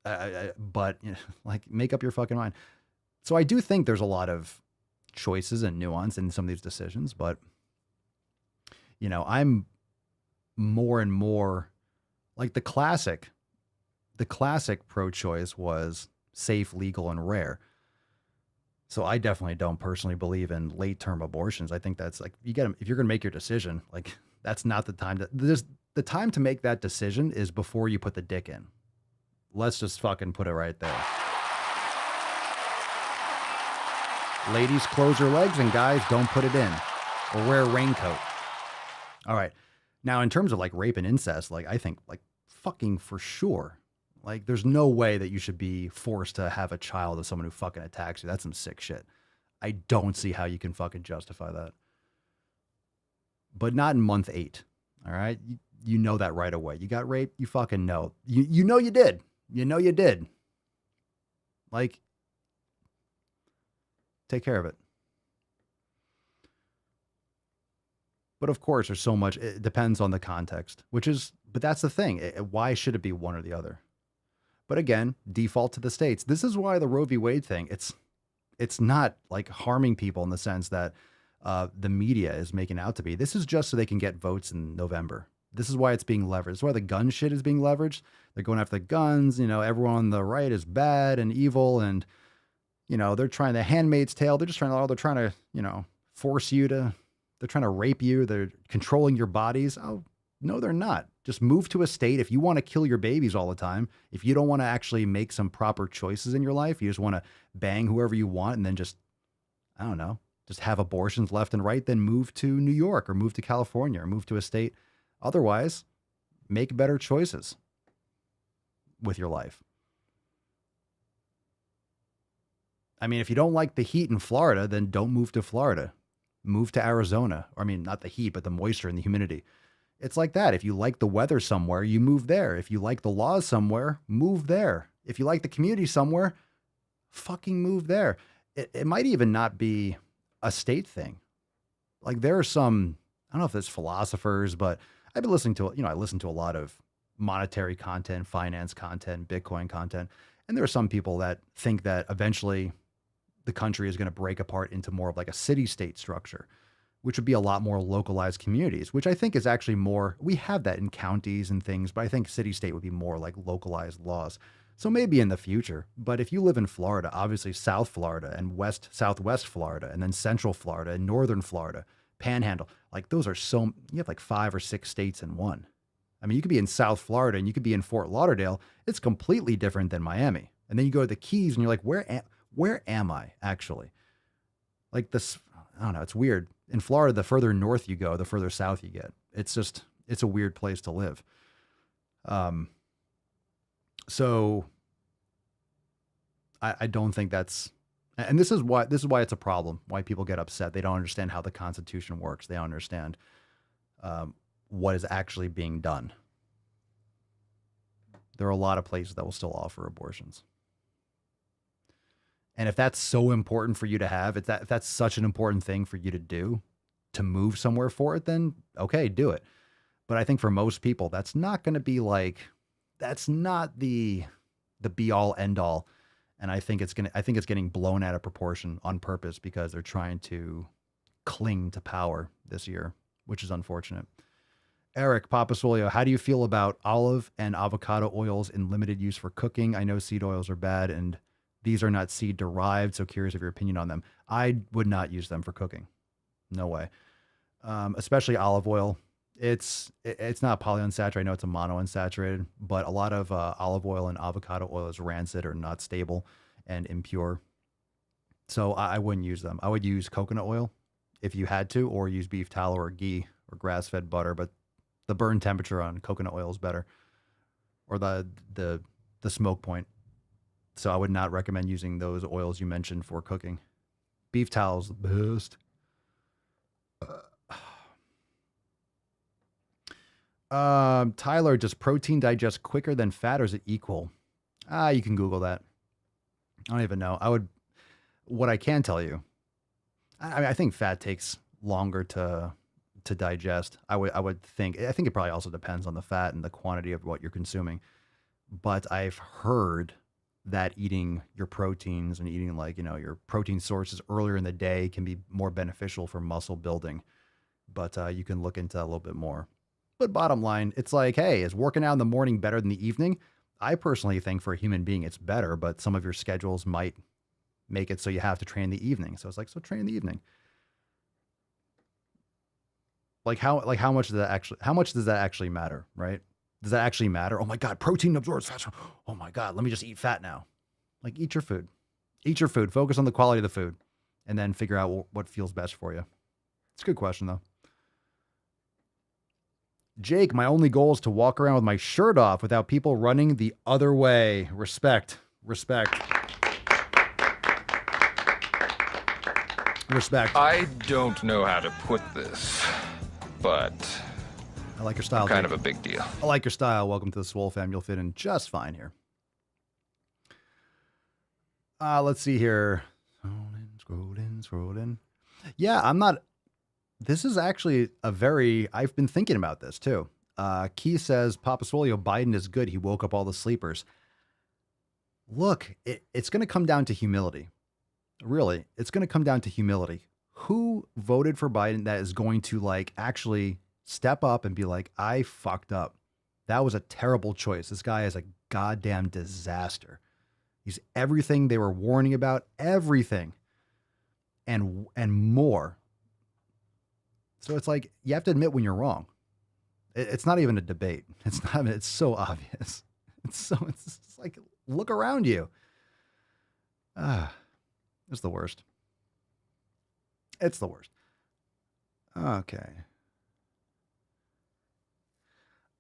But, you know, like, make up your fucking mind. So I do think there's a lot of choices and nuance in some of these decisions, but, you know, I'm more and more like the classic pro-choice was safe, legal, and rare. So I definitely don't personally believe in late-term abortions. I think that's like, if you're going to make your decision, like, that's not the time the time to make that decision is before you put the dick in. Let's just fucking put it right there. Ladies, close your legs, and guys, don't put it in or wear a raincoat. All right. Now, in terms of like rape and incest, like, I think like fucking for sure, like, there's no way that you should be forced to have a child with someone who fucking attacks you. That's some sick shit. I don't see how you can fucking justify that. But not in month 8. All right. You know that right away. You got raped. You fucking know. You know you did. You know you did. Like, take care of it. But of course, there's so much, it depends on the context, but that's the thing. Why should it be one or the other? But again, default to the states. This is why the Roe v. Wade thing, it's not like harming people in the sense that the media is making out to be. This is just so they can get votes in November. This is why it's being leveraged. This is why the gun shit is being leveraged. They're going after the guns. You know, everyone on the right is bad and evil, and you know, they're trying the Handmaid's Tale. They're trying to, you know, they're trying to rape you. They're controlling your bodies. Oh, no, they're not. Just move to a state. If you want to kill your babies all the time, if you don't want to actually make some proper choices in your life, you just want to bang whoever you want and then just, I don't know, just have abortions left and right, then move to New York or move to California or move to a state. Otherwise, make better choices with your life. I mean, if you don't like the heat in Florida, then don't move to Florida. Move to Arizona. Or, I mean, not the heat, but the moisture and the humidity. It's like that. If you like the weather somewhere, you move there. If you like the laws somewhere, move there. If you like the community somewhere, fucking move there. It might even not be a state thing. Like, there are some, I don't know if it's philosophers, but I've been listening to, I listen to a lot of monetary content, finance content, Bitcoin content. And there are some people that think that eventually the country is going to break apart into more of like a city-state structure. which would be a lot more localized communities, which I think is actually more, we have that in counties and things, but I think city-state would be more like localized laws. So maybe in the future, but if you live in Florida, obviously South Florida and Southwest Florida, and then Central Florida and Northern Florida, Panhandle, like those are you have like 5 or 6 states in one. I mean, you could be in South Florida and you could be in Fort Lauderdale. It's completely different than Miami. And then you go to the Keys and you're like, where am I actually? Like this, I don't know. It's weird. In Florida, the further north you go, the further south you get. It's a weird place to live. So I don't think that's, and this is why it's a problem, why people get upset. They don't understand how the Constitution works. They don't understand what is actually being done. There are a lot of places that will still offer abortions. And if that's so important for you to have, if that's such an important thing for you to do, to move somewhere for it, then okay, do it. But I think for most people, that's not going to be like, that's not the be all end all. And I think it's getting blown out of proportion on purpose because they're trying to cling to power this year, which is unfortunate. Eric Papasolio, how do you feel about olive and avocado oils in limited use for cooking? I know seed oils are bad and these are not seed derived, so curious of your opinion on them. I would not use them for cooking. No way. Especially olive oil. It's not polyunsaturated. I know it's a monounsaturated, but a lot of olive oil and avocado oil is rancid or not stable and impure. So I wouldn't use them. I would use coconut oil if you had to, or use beef tallow or ghee or grass-fed butter, but the burn temperature on coconut oil is better, or the smoke point. So I would not recommend using those oils you mentioned for cooking. Beef tallow is the best. Tyler, does protein digest quicker than fat, or is it equal? You can Google that. I don't even know. What I can tell you, I think fat takes longer to digest. I would think. I think it probably also depends on the fat and the quantity of what you're consuming. But I've heard that eating your proteins and eating your protein sources earlier in the day can be more beneficial for muscle building. But you can look into that a little bit more. But bottom line, it's like, hey, is working out in the morning better than the evening? I personally think for a human being, it's better, but some of your schedules might make it so you have to train in the evening. So it's like, so train in the evening. How much does that actually matter, right? Does that actually matter? Oh my God, protein absorbs fat. Oh my God, let me just eat fat now. Like, eat your food. Eat your food. Focus on the quality of the food and then figure out what feels best for you. It's a good question, though. Jake, my only goal is to walk around with my shirt off without people running the other way. Respect. I don't know how to put this, but I like your style. Kind of a big deal. I like your style. Welcome to the SwoleFam. You'll fit in just fine here. Let's see here. Scrolling. Yeah, this is actually I've been thinking about this too. Key says, Papa Swolio, Biden is good. He woke up all the sleepers. Look, it's going to come down to humility. Really, it's going to come down to humility. Who voted for Biden that is going to actually step up and be like, I fucked up. That was a terrible choice. This guy is a goddamn disaster. He's everything they were warning about, everything and more. So it's like, you have to admit when you're wrong. It's not even a debate. It's so obvious. It's like, look around you. It's the worst. It's the worst. Okay.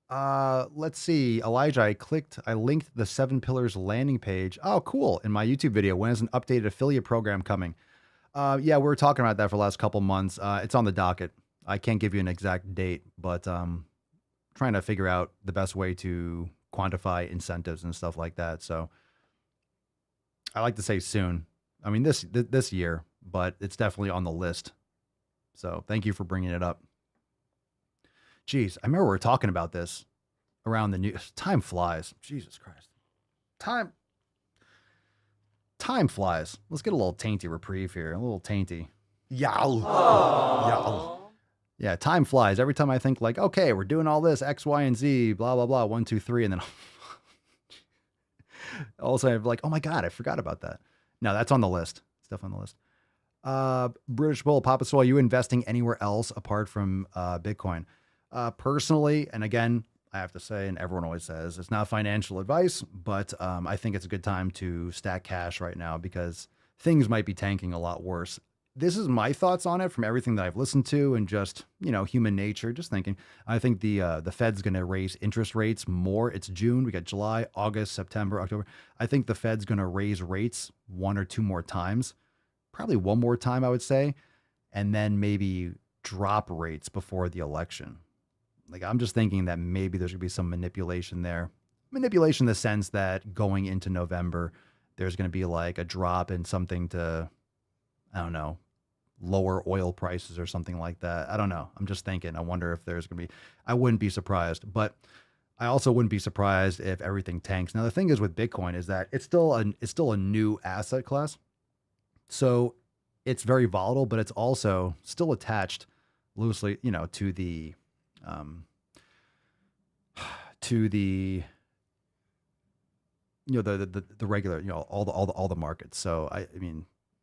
Let's see. Elijah, I linked the 7 Pillars landing page. Oh, cool. In my YouTube video. When is an updated affiliate program coming? Yeah, we were talking about that for the last couple months. It's on the docket. I can't give you an exact date, but trying to figure out the best way to quantify incentives and stuff like that. So I like to say soon. I mean, this year, but it's definitely on the list. So thank you for bringing it up. Jeez, I remember we were talking about this around the news. Time flies. Jesus Christ. Time flies. Let's get a little tainty reprieve here. A little tainty. Yeah, time flies. Every time I think like, okay, we're doing all this X, Y, and Z, blah, blah, blah, 1, 2, 3, and then all of a sudden I'm like, oh my God, I forgot about that. No, that's on the list. It's definitely on the list. British Bull, Papa Swole, are you investing anywhere else apart from Bitcoin? Personally, and again, I have to say, and everyone always says, it's not financial advice, but I think it's a good time to stack cash right now because things might be tanking a lot worse. This is my thoughts on it from everything that I've listened to and just, human nature, just thinking. I think the Fed's going to raise interest rates more. It's June. We got July, August, September, October. I think the Fed's going to raise rates 1 or 2 more times, probably 1 more time, I would say, and then maybe drop rates before the election. Like, I'm just thinking that maybe there's going to be some manipulation there. Manipulation in the sense that going into November, there's going to be like a drop in something to, I don't know, lower oil prices or something like that. I don't know. I'm just thinking. I wonder if there's going to be, I wouldn't be surprised, but I also wouldn't be surprised if everything tanks. Now, the thing is with Bitcoin is that it's still a new asset class. So it's very volatile, but it's also still attached loosely, to the the regular, all the markets. So I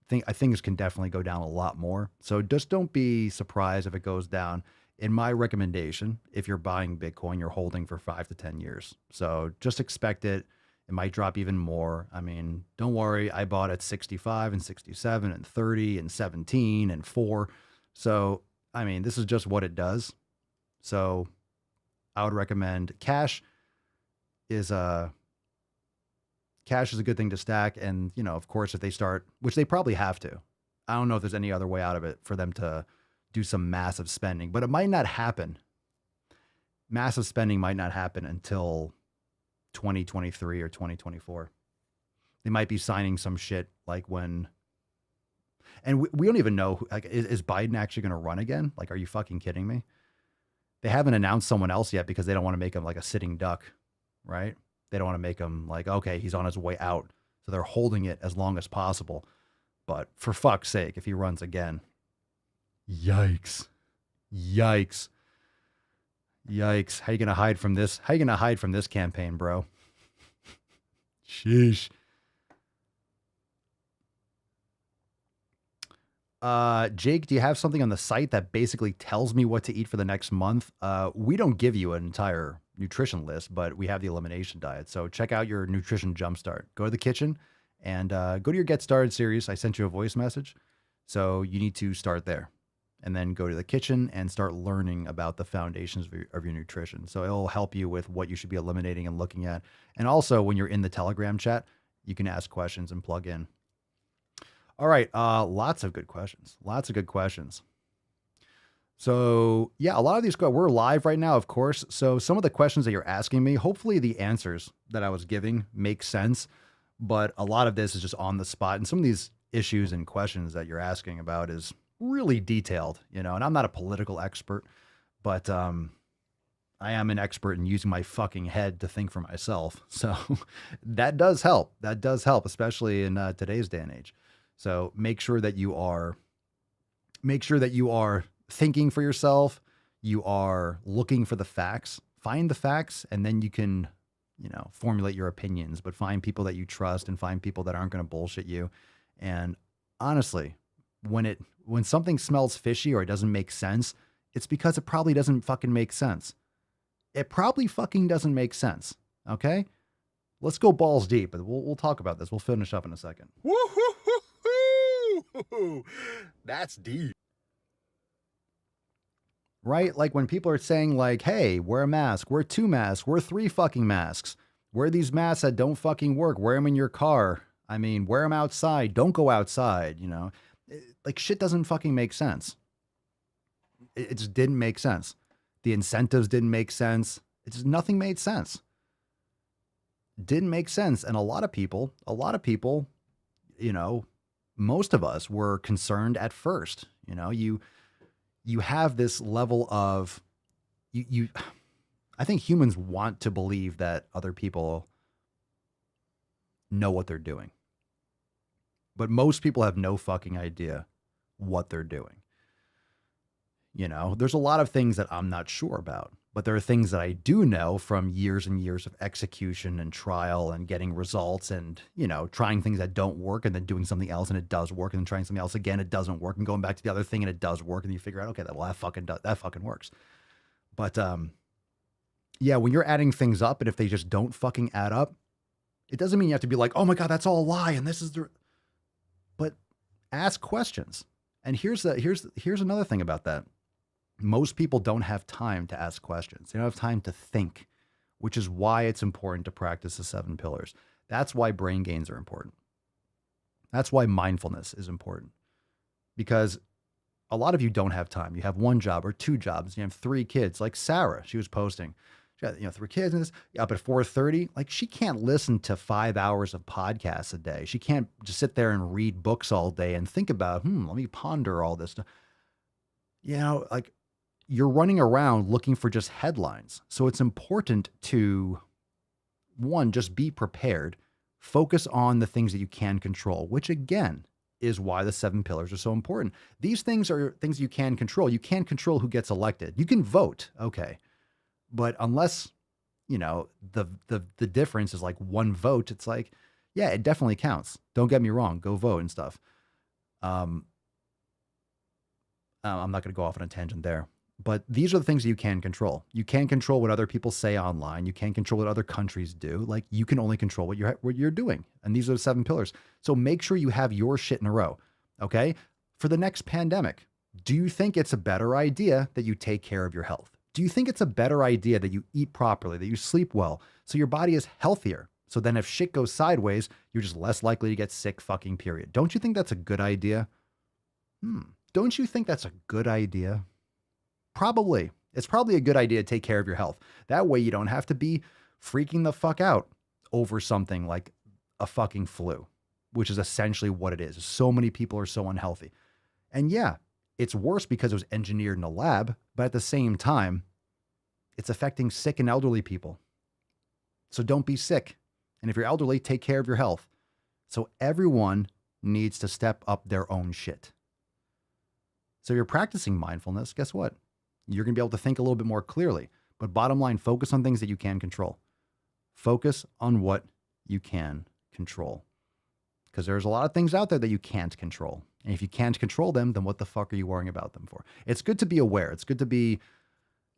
think things can definitely go down a lot more. So just don't be surprised if it goes down. In my recommendation, if you're buying Bitcoin, you're holding for 5 to 10 years. So just expect it. It might drop even more. Don't worry. I bought at 65 and 67 and 30 and 17 and 4. So, this is just what it does. So I would recommend cash is a good thing to stack. And, of course, if they start, which they probably have to, I don't know if there's any other way out of it for them to do some massive spending, but it might not happen. Massive spending might not happen until 2023 or 2024. They might be signing some shit like when, and we don't even know, like, is Biden actually going to run again? Like, are you fucking kidding me? They haven't announced someone else yet because they don't want to make him like a sitting duck, right? They don't want to make him like, okay, he's on his way out. So they're holding it as long as possible. But for fuck's sake, if he runs again, yikes. How you going to hide from this? How you going to hide from this campaign, bro? Sheesh. Jake, do you have something on the site that basically tells me what to eat for the next month? We don't give you an entire nutrition list, but we have the elimination diet. So check out your nutrition jumpstart. Go to the kitchen and go to your Get Started series. I sent you a voice message. So you need to start there and then go to the kitchen and start learning about the foundations of your nutrition. So it'll help you with what you should be eliminating and looking at. And also when you're in the Telegram chat, you can ask questions and plug in. All right. Lots of good questions. So yeah, a lot of these, we're live right now, of course. So some of the questions that you're asking me, hopefully the answers that I was giving make sense, but a lot of this is just on the spot. And some of these issues and questions that you're asking about is really detailed, and I'm not a political expert, but, I am an expert in using my fucking head to think for myself. So that does help. Especially in today's day and age. So make sure that you are thinking for yourself. You are looking for the facts, find the facts, and then you can, formulate your opinions, but find people that you trust and find people that aren't going to bullshit you. And honestly, when something smells fishy or it doesn't make sense, it's because it probably doesn't fucking make sense. It probably fucking doesn't make sense. Okay. Let's go balls deep, but we'll talk about this. We'll finish up in a second. Woo-hoo-hoo-hoo! That's deep. Right? Like when people are saying like, hey, wear a mask, wear 2 masks, wear 3 fucking masks, wear these masks that don't fucking work, wear them in your car. Wear them outside. Don't go outside, like shit doesn't fucking make sense. It just didn't make sense. The incentives didn't make sense. Nothing made sense. Didn't make sense. And a lot of people, most of us were concerned at first. You have this level of, I think humans want to believe that other people know what they're doing. But most people have no fucking idea what they're doing. You know, there's a lot of things that I'm not sure about, but there are things that I do know from years and years of execution and trial and getting results and, you know, trying things that don't work and then doing something else and it does work and then trying something else again, it doesn't work and going back to the other thing and it does work and you figure out, okay, that fucking works. But, yeah, when you're adding things up and if they just don't fucking add up, it doesn't mean you have to be like, oh my God, that's all a lie. And this is but ask questions. And here's another thing about that. Most people don't have time to ask questions. They don't have time to think, which is why it's important to practice the 7 pillars. That's why brain gains are important. That's why mindfulness is important, because a lot of you don't have time. You have 1 job or 2 jobs. You have 3 kids. Like Sarah, she was posting, she got 3 kids and this, up at 4:30. Like, she can't listen to 5 hours of podcasts a day. She can't just sit there and read books all day and think about, let me ponder all this stuff. You know, like, you're running around looking for just headlines. So it's important to, 1, just be prepared, focus on the things that you can control, which again is why the 7 pillars are so important. These things are things you can control. You can't control who gets elected. You can vote, okay. But unless, you know, the difference is like 1 vote, it's like, yeah, it definitely counts. Don't get me wrong, go vote and stuff. I'm not going to go off on a tangent there. But these are the things that you can control. You can't control what other people say online. You can't control what other countries do. Like, you can only control what you're doing. And these are the 7 pillars. So make sure you have your shit in a row. Okay. For the next pandemic, do you think it's a better idea that you take care of your health? Do you think it's a better idea that you eat properly, that you sleep well, so your body is healthier? So then if shit goes sideways, you're just less likely to get sick, fucking period. Don't you think that's a good idea? Don't you think that's a good idea? Probably. It's probably a good idea to take care of your health. That way you don't have to be freaking the fuck out over something like a fucking flu, which is essentially what it is. So many people are so unhealthy. And yeah, it's worse because it was engineered in a lab, but at the same time, it's affecting sick and elderly people. So don't be sick. And if you're elderly, take care of your health. So everyone needs to step up their own shit. So if you're practicing mindfulness, guess what? You're going to be able to think a little bit more clearly. But bottom line, focus on things that you can control. Focus on what you can control. Because there's a lot of things out there that you can't control. And if you can't control them, then what the fuck are you worrying about them for? It's good to be aware. It's good to be,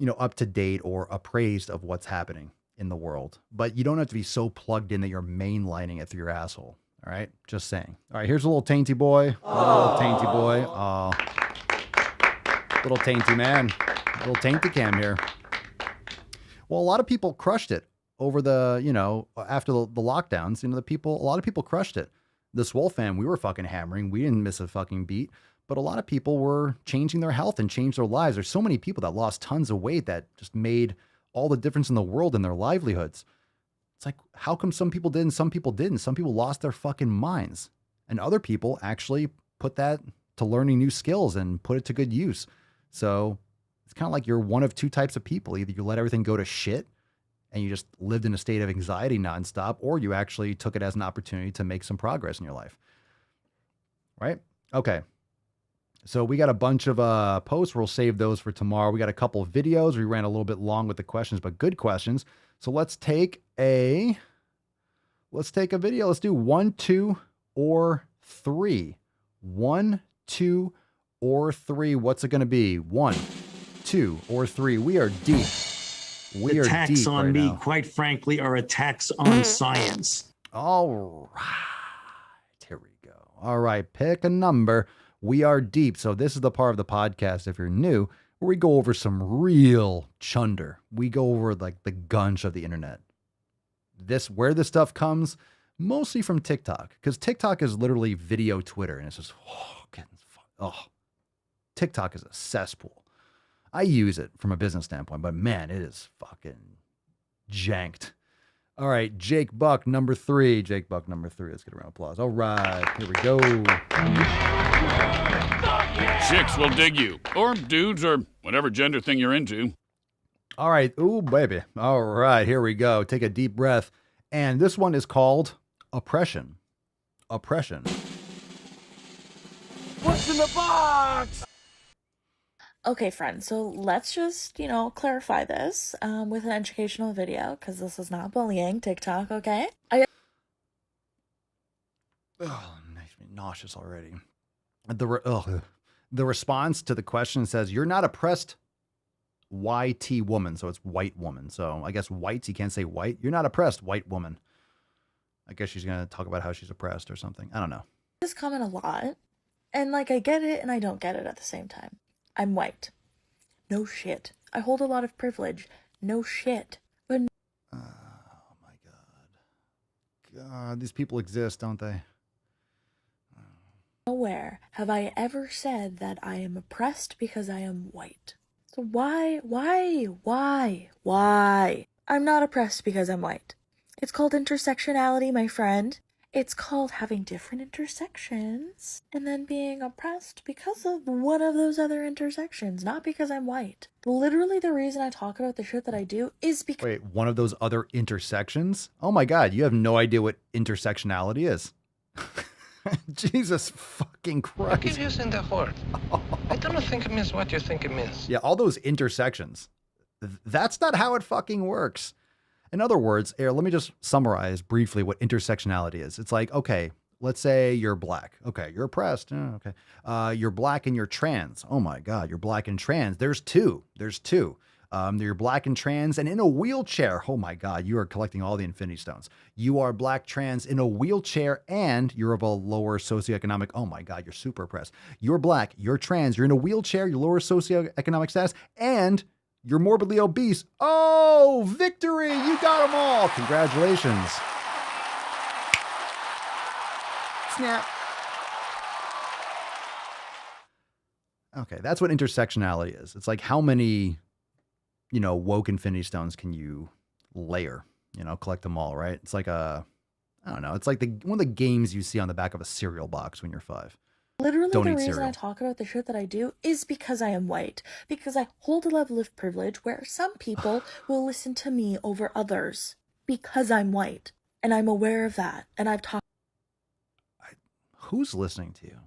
you know, up to date or appraised of what's happening in the world. But you don't have to be so plugged in that you're mainlining it through your asshole. All right? Just saying. All right, here's a little tainty boy. Little tainty boy. Little tainty man. Little tainty cam here. Well, a lot of people crushed it over the, you know, after the lockdowns. You know, a lot of people crushed it. The SwoleFam, we were fucking hammering. We didn't miss a fucking beat. But a lot of people were changing their health and changed their lives. There's so many people that lost tons of weight that just made all the difference in the world in their livelihoods. It's like, how come some people did and some people didn't? Some people lost their fucking minds. And other people actually put that to learning new skills and put it to good use. So it's kind of like you're one of 2 types of people. Either you let everything go to shit and you just lived in a state of anxiety nonstop, or you actually took it as an opportunity to make some progress in your life. Right? Okay. So we got a bunch of posts. We'll save those for tomorrow. We got a couple of videos. We ran a little bit long with the questions, but good questions. So let's take a video. Let's do 1, 2, or 3. 1, 2, or 3. What's it going to be? 1, 2, or 3. We are deep. We are attacks deep on right me, now. quite frankly, are attacks on science. All right. Here we go. All right. Pick a number. We are deep. So this is the part of the podcast, if you're new, where we go over some real chunder. We go over like the gunch of the internet. Where this stuff comes, mostly from TikTok, because TikTok is literally video Twitter, and it's just, TikTok is a cesspool. I use it from a business standpoint, but man, it is fucking janked. All right, Jake Buck, number 3. Jake Buck, number 3. Let's get a round of applause. All right, here we go. Chicks will dig you, or dudes, or whatever gender thing you're into. All right, ooh, baby. All right, here we go. Take a deep breath. And this one is called oppression. Oppression. What's in the box? Okay, friends, so let's just, clarify this with an educational video, because this is not bullying TikTok, okay? Oh, it makes me nauseous already. The response to the question says, you're not oppressed, YT woman. So it's white woman. So I guess whites, you can't say white. You're not oppressed, white woman. I guess she's going to talk about how she's oppressed or something. I don't know. This comment a lot, and I get it and I don't get it at the same time. I'm white. No shit. I hold a lot of privilege. No shit. But oh my God, these people exist, don't they? nowhere have I ever said that I am oppressed because I am white. So why? I'm not oppressed because I'm white. It's called intersectionality, my friend. It's called having different intersections and then being oppressed because of one of those other intersections, not because I'm white. Literally the reason I talk about the shit that I do is because— Wait, one of those other intersections? Oh my God, you have no idea what intersectionality is. Jesus fucking Christ. I keep using that word. I don't think it means what you think it means. Yeah, all those intersections. That's not how it fucking works. In other words, here, let me just summarize briefly what intersectionality is. It's like, okay, let's say you're black. Okay, you're oppressed. Oh, okay. You're black and you're trans. Oh my God, you're black and trans. There's two. You're black and trans and in a wheelchair. Oh my God, you are collecting all the infinity stones. You are black, trans, in a wheelchair, and you're of a lower socioeconomic. Oh my God, you're super oppressed. You're black, you're trans, you're in a wheelchair, you're lower socioeconomic status, and you're morbidly obese. Oh, victory! You got them all. Congratulations. Snap. Okay, that's what intersectionality is. It's like how many, woke infinity stones can you layer? Collect them all, right? It's like I don't know. It's like one of the games you see on the back of a cereal box when you're 5. literally Don't the eat reason cereal. I talk about the shit that I do is because I am white. Because I hold a level of privilege where some people will listen to me over others because I'm white. And I'm aware of that. And I've talked. Who's listening to you?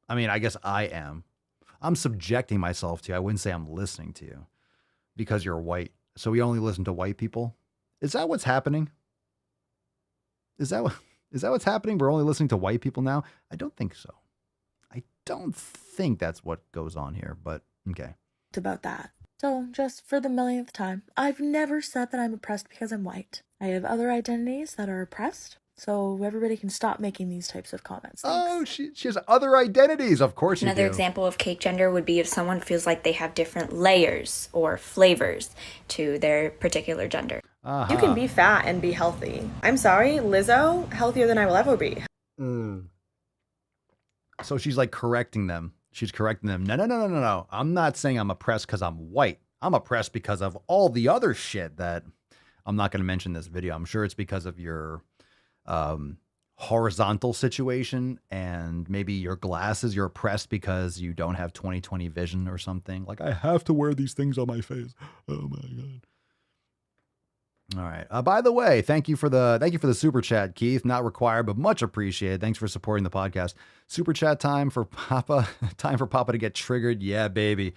I mean, I guess I am. I'm subjecting myself to you. I wouldn't say I'm listening to you because you're white. So we only listen to white people. Is that what's happening? Is that what's happening? We're only listening to white people now? I don't think so. I don't think that's what goes on here, but okay. About that. So, just for the millionth time, I've never said that I'm oppressed because I'm white. I have other identities that are oppressed, so everybody can stop making these types of comments. Oh, she has other identities. Of course you do. Another example of cake gender would be if someone feels like they have different layers or flavors to their particular gender. You can be fat and be healthy. I'm sorry, Lizzo, healthier than I will ever be. So she's like correcting them. She's correcting them. No. I'm not saying I'm oppressed because I'm white. I'm oppressed because of all the other shit that I'm not going to mention in this video. I'm sure it's because of your horizontal situation and maybe your glasses. You're oppressed because you don't have 20/20 vision or something. Like, I have to wear these things on my face. Oh my God. All right. By the way, thank you for the super chat, Keith. Not required, but much appreciated. Thanks for supporting the podcast. Super chat time for Papa. Time for Papa to get triggered. Yeah, baby.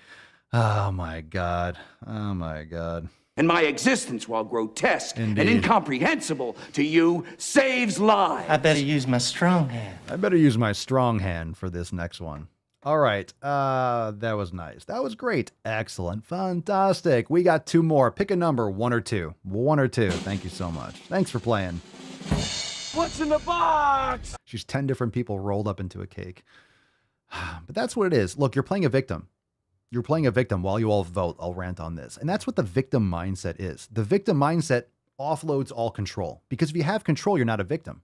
Oh my God. Oh my God. And my existence, while grotesque Indeed. and incomprehensible to you, saves lives. I better use my strong hand. I better use my strong hand for this next one. All right. That was nice. That was great. Excellent. Fantastic. We got 2 more. Pick a number, 1 or 2. 1 or 2. Thank you so much. Thanks for playing. What's in the box? She's 10 different people rolled up into a cake. But that's what it is. Look, you're playing a victim. You're playing a victim. While you all vote, I'll rant on this. And that's what the victim mindset is. The victim mindset offloads all control. Because if you have control, you're not a victim.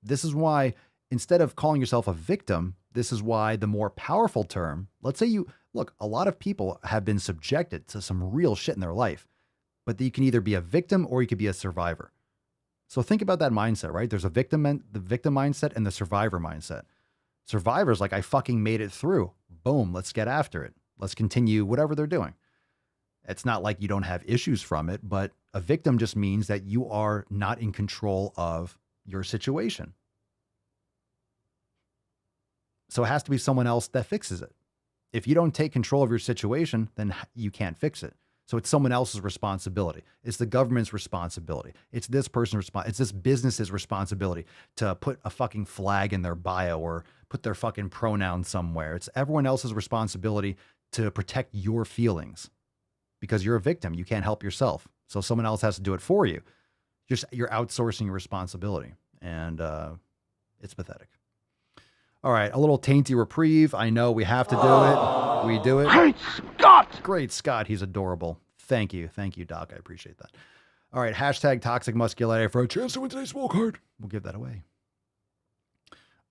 This is why, instead of calling yourself a victim, this is why the more powerful term, let's say look, a lot of people have been subjected to some real shit in their life, but you can either be a victim or you could be a survivor. So think about that mindset, right? There's the victim mindset and the survivor mindset. Survivor's like, I fucking made it through. Boom, let's get after it. Let's continue whatever they're doing. It's not like you don't have issues from it, but a victim just means that you are not in control of your situation. So it has to be someone else that fixes it. If you don't take control of your situation, then you can't fix it. So it's someone else's responsibility. It's the government's responsibility. It's this person's it's this business's responsibility to put a fucking flag in their bio or put their fucking pronoun somewhere. It's everyone else's responsibility to protect your feelings because you're a victim. You can't help yourself. So someone else has to do it for you. You're outsourcing your responsibility. And it's pathetic. All right, a little tainty reprieve. I know we have to do it. We do it. Great Scott! Great Scott. He's adorable. Thank you. Thank you, Doc. I appreciate that. All right, hashtag toxic masculinity for a chance to win today's Swole card. We'll give that away.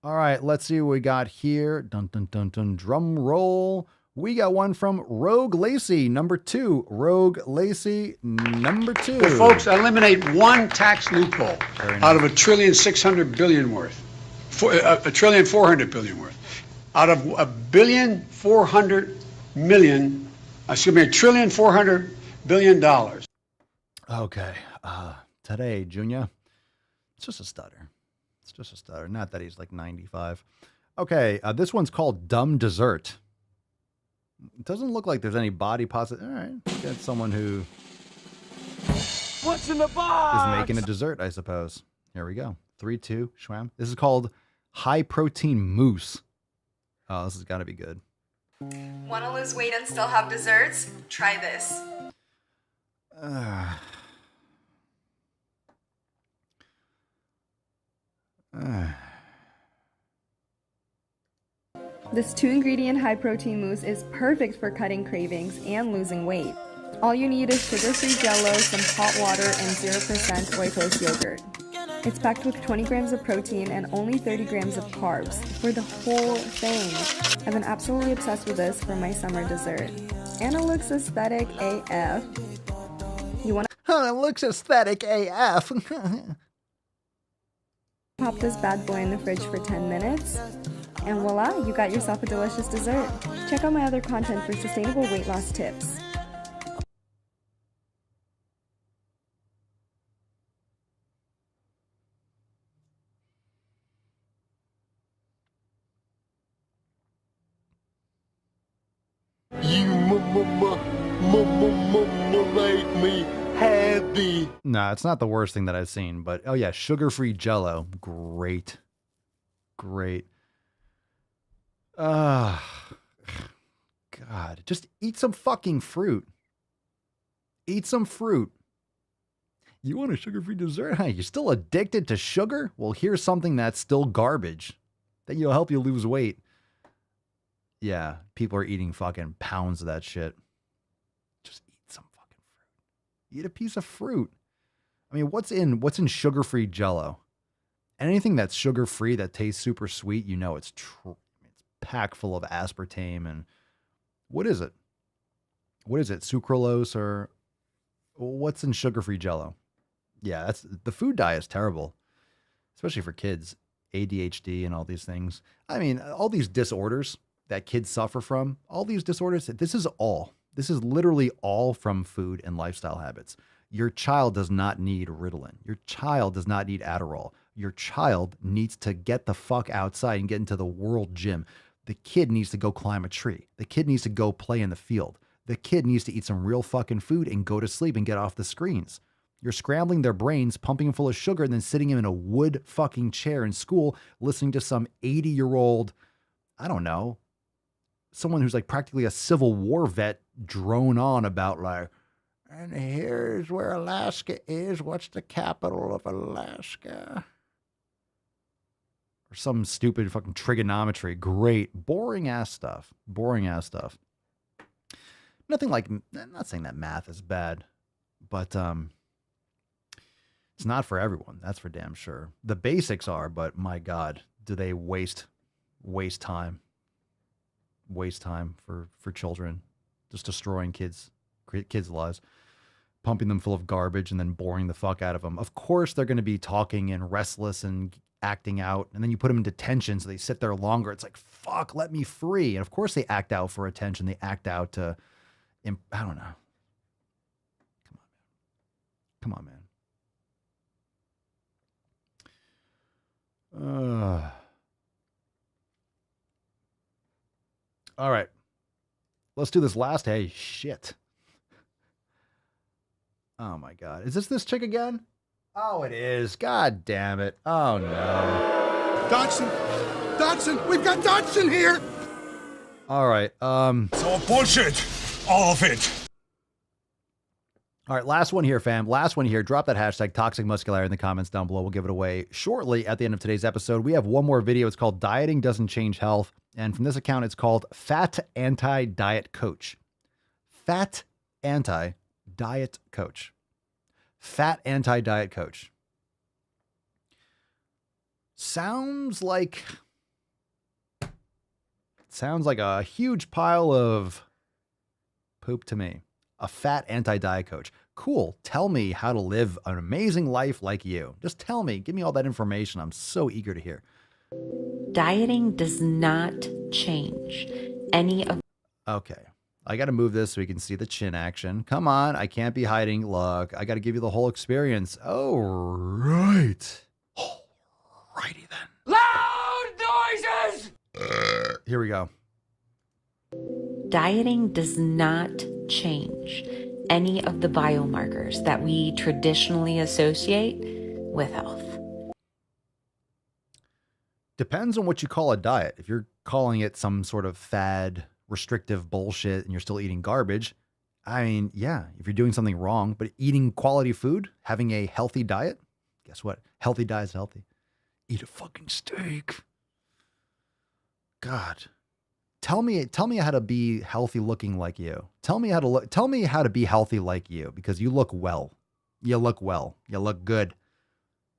All right, let's see what we got here. Dun, dun, dun, dun. Drum roll. We got one from Rogue Lacey, number 2. Rogue Lacey, number 2. Well, folks, eliminate one tax loophole out of $1.6 trillion worth. $1.4 trillion worth. Out of $1.4 billion. Okay. Today, Junior, it's just a stutter. It's just a stutter. Not that he's like 95. Okay. This one's called Dumb Dessert. It doesn't look like there's any body positive. All right. Get someone who What's in the box? is making a dessert, I suppose. Here we go. 3, 2, schwam. This is called high protein mousse. Oh, this has got to be good. Want to lose weight and still have desserts? Try this. This 2-ingredient high-protein mousse is perfect for cutting cravings and losing weight. All you need is sugar-free Jell-O, some hot water, and 0% white toast yogurt. It's packed with 20 grams of protein and only 30 grams of carbs for the whole thing. I've been absolutely obsessed with this for my summer dessert. And it looks aesthetic AF. You want to... It looks aesthetic AF. Pop this bad boy in the fridge for 10 minutes. And voila, you got yourself a delicious dessert. Check out my other content for sustainable weight loss tips. You make me happy. Nah, it's not the worst thing that I've seen, but oh yeah, sugar-free Jell-O. Great. Great. God, just eat some fucking fruit. Eat some fruit. You want a sugar-free dessert? Huh? You're still addicted to sugar? Well, here's something that's still garbage that will help you lose weight. Yeah, people are eating fucking pounds of that shit. Just eat some fucking fruit. Eat a piece of fruit. I mean, what's in sugar-free Jell-O? Anything that's sugar-free that tastes super sweet, you know it's packed full of aspartame and what is it? What is it? Sucralose or what's in sugar-free Jell-O? Yeah, the food diet is terrible, especially for kids. ADHD and all these things. I mean, all these disorders that kids suffer from, all these disorders, this is literally all from food and lifestyle habits. Your child does not need Ritalin. Your child does not need Adderall. Your child needs to get the fuck outside and get into the world gym. The kid needs to go climb a tree. The kid needs to go play in the field. The kid needs to eat some real fucking food and go to sleep and get off the screens. You're scrambling their brains, pumping them full of sugar, and then sitting them in a wood fucking chair in school, listening to some 80-year-old, I don't know, someone who's like practically a Civil War vet drone on about like, and here's where Alaska is. What's the capital of Alaska? Or some stupid fucking trigonometry. Great. Boring ass stuff. Boring ass stuff. Nothing like, I'm not saying that math is bad, but it's not for everyone. That's for damn sure. The basics are, but my God, do they waste time? Waste time for children. Just destroying kids' lives. Pumping them full of garbage and then boring the fuck out of them. Of course, they're going to be talking and restless and acting out. And then you put them in detention so they sit there longer. It's like, fuck, let me free. And of course they act out for attention. They act out to, I don't know. Come on, man. All right. Let's do this last. Hey, shit. Oh my God. Is this chick again? Oh, it is. God damn it. Oh no. Dodson, we've got Dodson here. All right. It's all bullshit. All of it. All right, last one here, fam. Last one here. Drop that hashtag toxic muscularity in the comments down below. We'll give it away shortly at the end of today's episode. We have one more video. It's called Dieting Doesn't Change Health. And from this account, it's called Fat Anti-Diet Coach. Fat Anti-Diet Coach. Fat Anti-Diet Coach. Sounds like a huge pile of poop to me. A fat anti-diet coach. Cool. Tell me how to live an amazing life like you. Just tell me. Give me all that information. I'm so eager to hear. Dieting does not change any of... Okay. I got to move this so we can see the chin action. Come on. I can't be hiding. Look, I got to give you the whole experience. Oh, right. Alrighty then. Loud noises! Here we go. Dieting does not change any of the biomarkers that we traditionally associate with health. Depends on what you call a diet. If you're calling it some sort of fad, restrictive bullshit, and you're still eating garbage, I mean, yeah, if you're doing something wrong, but eating quality food, having a healthy diet, guess what? Healthy diet is healthy. Eat a fucking steak. God. Tell me how to be healthy looking like you. Tell me how to be healthy like you, because you look well. You look well. You look good.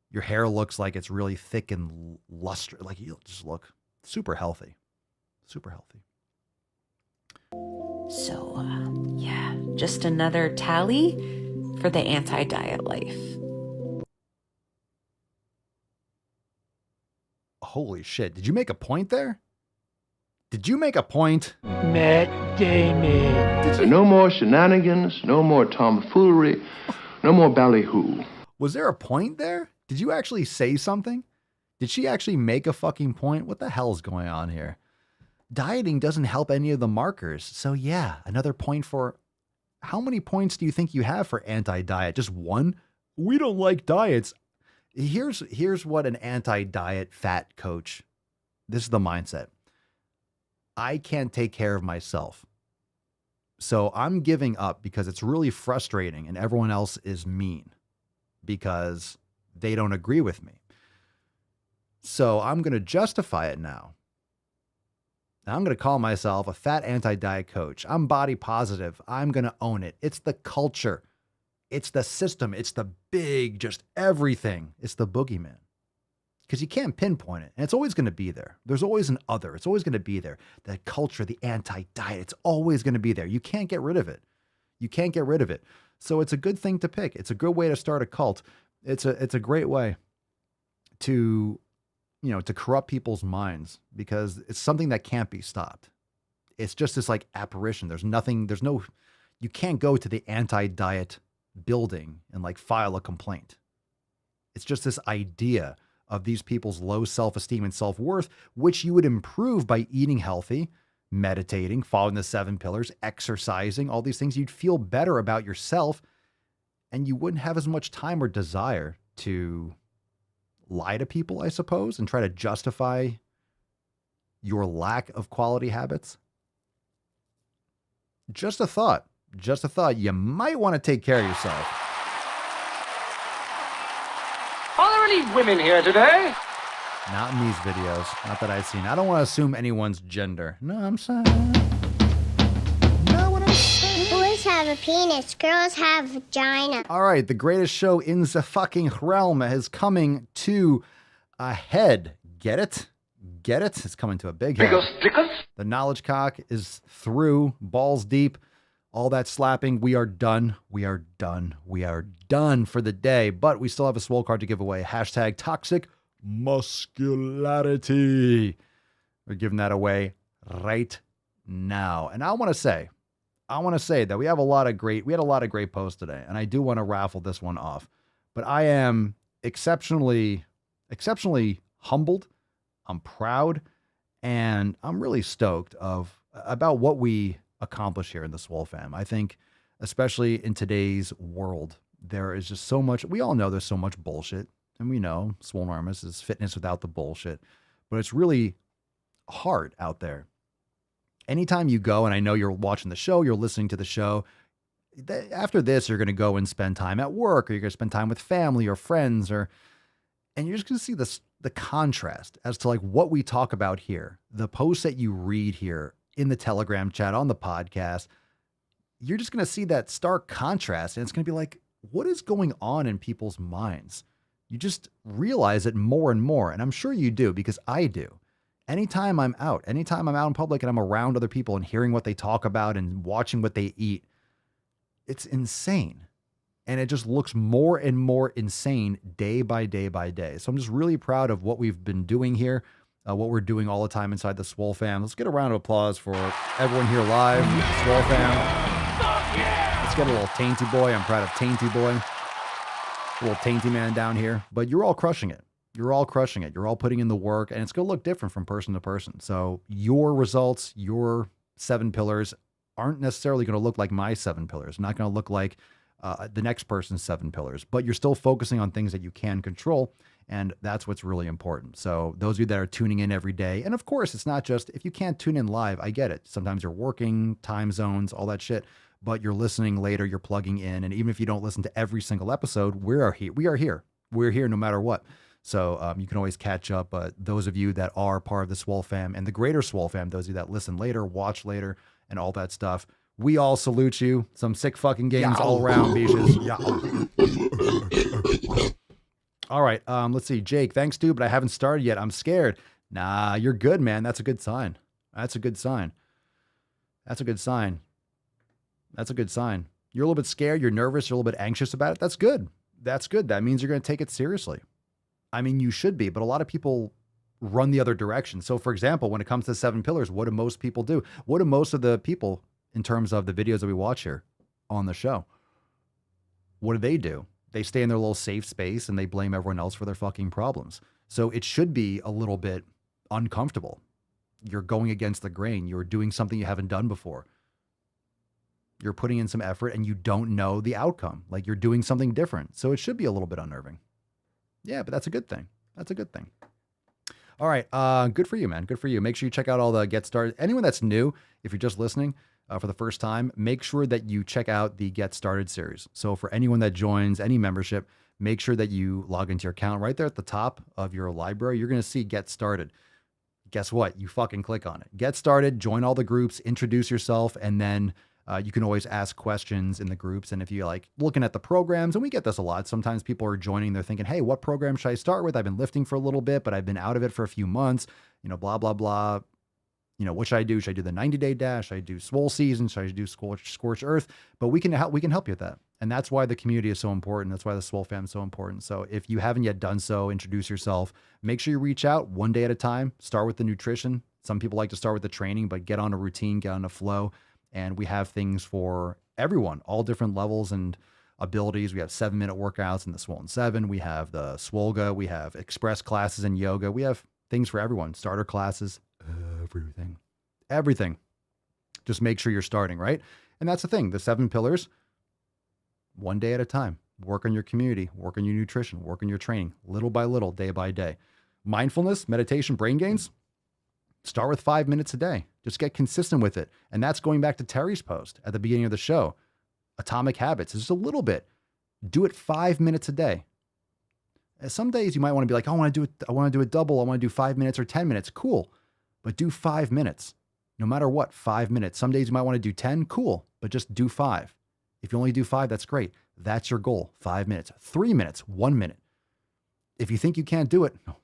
Your hair looks like it's really thick and lustrous. Like you just look super healthy. Super healthy. So, yeah, just another tally for the anti-diet life. Holy shit. Did you make a point there? Did you make a point? Matt Damon. No more shenanigans, no more tomfoolery, no more ballyhoo. Was there a point there? Did you actually say something? Did she actually make a fucking point? What the hell is going on here? Dieting doesn't help any of the markers. So yeah, another point for... How many points do you think you have for anti-diet? Just one? We don't like diets. Here's what an anti-diet fat coach... This is the mindset. I can't take care of myself. So I'm giving up because it's really frustrating and everyone else is mean because they don't agree with me. So I'm going to justify it now. I'm going to call myself a fat anti-diet coach. I'm body positive. I'm going to own it. It's the culture. It's the system. It's the big, just everything. It's the boogeyman. Because you can't pinpoint it. And it's always going to be there. There's always an other. It's always going to be there. The culture, the anti-diet, it's always going to be there. You can't get rid of it. You can't get rid of it. So it's a good thing to pick. It's a good way to start a cult. It's a great way to, to corrupt people's minds because it's something that can't be stopped. It's just this like apparition. You can't go to the anti-diet building and like file a complaint. It's just this idea of these people's low self-esteem and self-worth, which you would improve by eating healthy, meditating, following the 7 pillars, exercising, all these things. You'd feel better about yourself and you wouldn't have as much time or desire to lie to people, I suppose, and try to justify your lack of quality habits. Just a thought. You might want to take care of yourself. Are there any women here today? Not in these videos. Not that I've seen. I don't want to assume anyone's gender. No, I'm sorry. Not what I'm saying. Boys have a penis. Girls have a vagina. All right. The greatest show in the fucking realm is coming to a head. Get it? Get it? It's coming to a big head. The knowledge cock is through. Balls deep. All that slapping, we are done. We are done. We are done for the day. But we still have a Swole card to give away. Hashtag toxic muscularity. We're giving that away right now. And I want to say that we had a lot of great posts today. And I do want to raffle this one off. But I am exceptionally humbled. I'm proud. And I'm really stoked of about what we accomplish here in the SwoleFam. I think, especially in today's world, there is just so much. We all know there's so much bullshit, and we know Swolenormous is fitness without the bullshit, but it's really hard out there. Anytime you go, and I know you're watching the show, you're listening to the show, after this, you're going to go and spend time at work, or you're going to spend time with family or friends, and you're just going to see the contrast as to like what we talk about here, the posts that you read here in the Telegram chat, on the podcast. You're just going to see that stark contrast, and it's going to be like, what is going on in people's minds? You just realize it more and more, and I'm sure you do, because I do. Anytime I'm out in public and I'm around other people and hearing what they talk about and watching what they eat, it's insane. And it just looks more and more insane day by day by day. So I'm just really proud of what we've been doing here, what we're doing all the time inside the SwoleFam. Let's get a round of applause for everyone here live, SwoleFam. Let's get a little Tainty Boy. I'm proud of Tainty Boy. A little Tainty Man down here. But you're all crushing it. You're all crushing it. You're all putting in the work, and it's going to look different from person to person. So your results, your 7 pillars aren't necessarily going to look like my 7 pillars. Not going to look like the next person's 7 pillars, but you're still focusing on things that you can control. And that's what's really important. So those of you that are tuning in every day, and of course, it's not just, if you can't tune in live, I get it. Sometimes you're working, time zones, all that shit, but you're listening later, you're plugging in. And even if you don't listen to every single episode, we are here. We're here no matter what. So you can always catch up. Those of you that are part of the SwoleFam and the greater SwoleFam, those of you that listen later, watch later, and all that stuff, we all salute you. Some sick fucking games all around, bitches. All right, let's see. Jake, thanks, dude, but I haven't started yet. I'm scared. Nah, you're good, man. That's a good sign. That's a good sign. That's a good sign. That's a good sign. You're a little bit scared. You're nervous. You're a little bit anxious about it. That's good. That's good. That means you're going to take it seriously. I mean, you should be, but a lot of people run the other direction. So, for example, when it comes to 7 pillars, what do most people do? What do most of the people, in terms of the videos that we watch here on the show, what do? They stay in their little safe space and they blame everyone else for their fucking problems. So it should be a little bit uncomfortable. You're going against the grain. You're doing something you haven't done before. You're putting in some effort and you don't know the outcome. Like you're doing something different. So it should be a little bit unnerving. Yeah, but that's a good thing. That's a good thing. All right. Good for you, man. Good for you. Make sure you check out all the Get Started. Anyone that's new, if you're just listening for the first time, make sure that you check out the Get Started series. So for anyone that joins any membership, make sure that you log into your account right there at the top of your library. You're going to see Get Started. Guess what? You fucking click on it. Get started, join all the groups, introduce yourself, and then you can always ask questions in the groups. And if you like looking at the programs, and we get this a lot, sometimes people are joining, they're thinking, hey, what program should I start with? I've been lifting for a little bit, but I've been out of it for a few months, blah, blah, blah. What should I do? Should I do the 90-day dash? Should I do Swole season? Should I do Scorch Earth? But we can help you with that. And that's why the community is so important. That's why the SwoleFam is so important. So if you haven't yet done so, introduce yourself. Make sure you reach out one day at a time. Start with the nutrition. Some people like to start with the training, but get on a routine, get on a flow. And we have things for everyone, all different levels and abilities. We have 7-minute workouts in the Swollen 7. We have the Swolga. We have express classes in yoga. We have things for everyone. Starter classes, everything. Just make sure you're starting, right? And that's the thing. The 7 pillars, one day at a time. Work on your community, work on your nutrition, work on your training, little by little, day by day. Mindfulness, meditation, brain gains. Start with 5 minutes a day. Just get consistent with it. And that's going back to Terry's post at the beginning of the show. Atomic habits is just a little bit. Do it 5 minutes a day. Some days you might want to be like, oh, I want to do a double. I want to do 5 minutes or 10 minutes. Cool. But do 5 minutes. No matter what, 5 minutes. Some days you might want to do 10. Cool. But just do 5. If you only do 5, that's great. That's your goal. 5 minutes. 3 minutes. 1 minute. If you think you can't do it, no.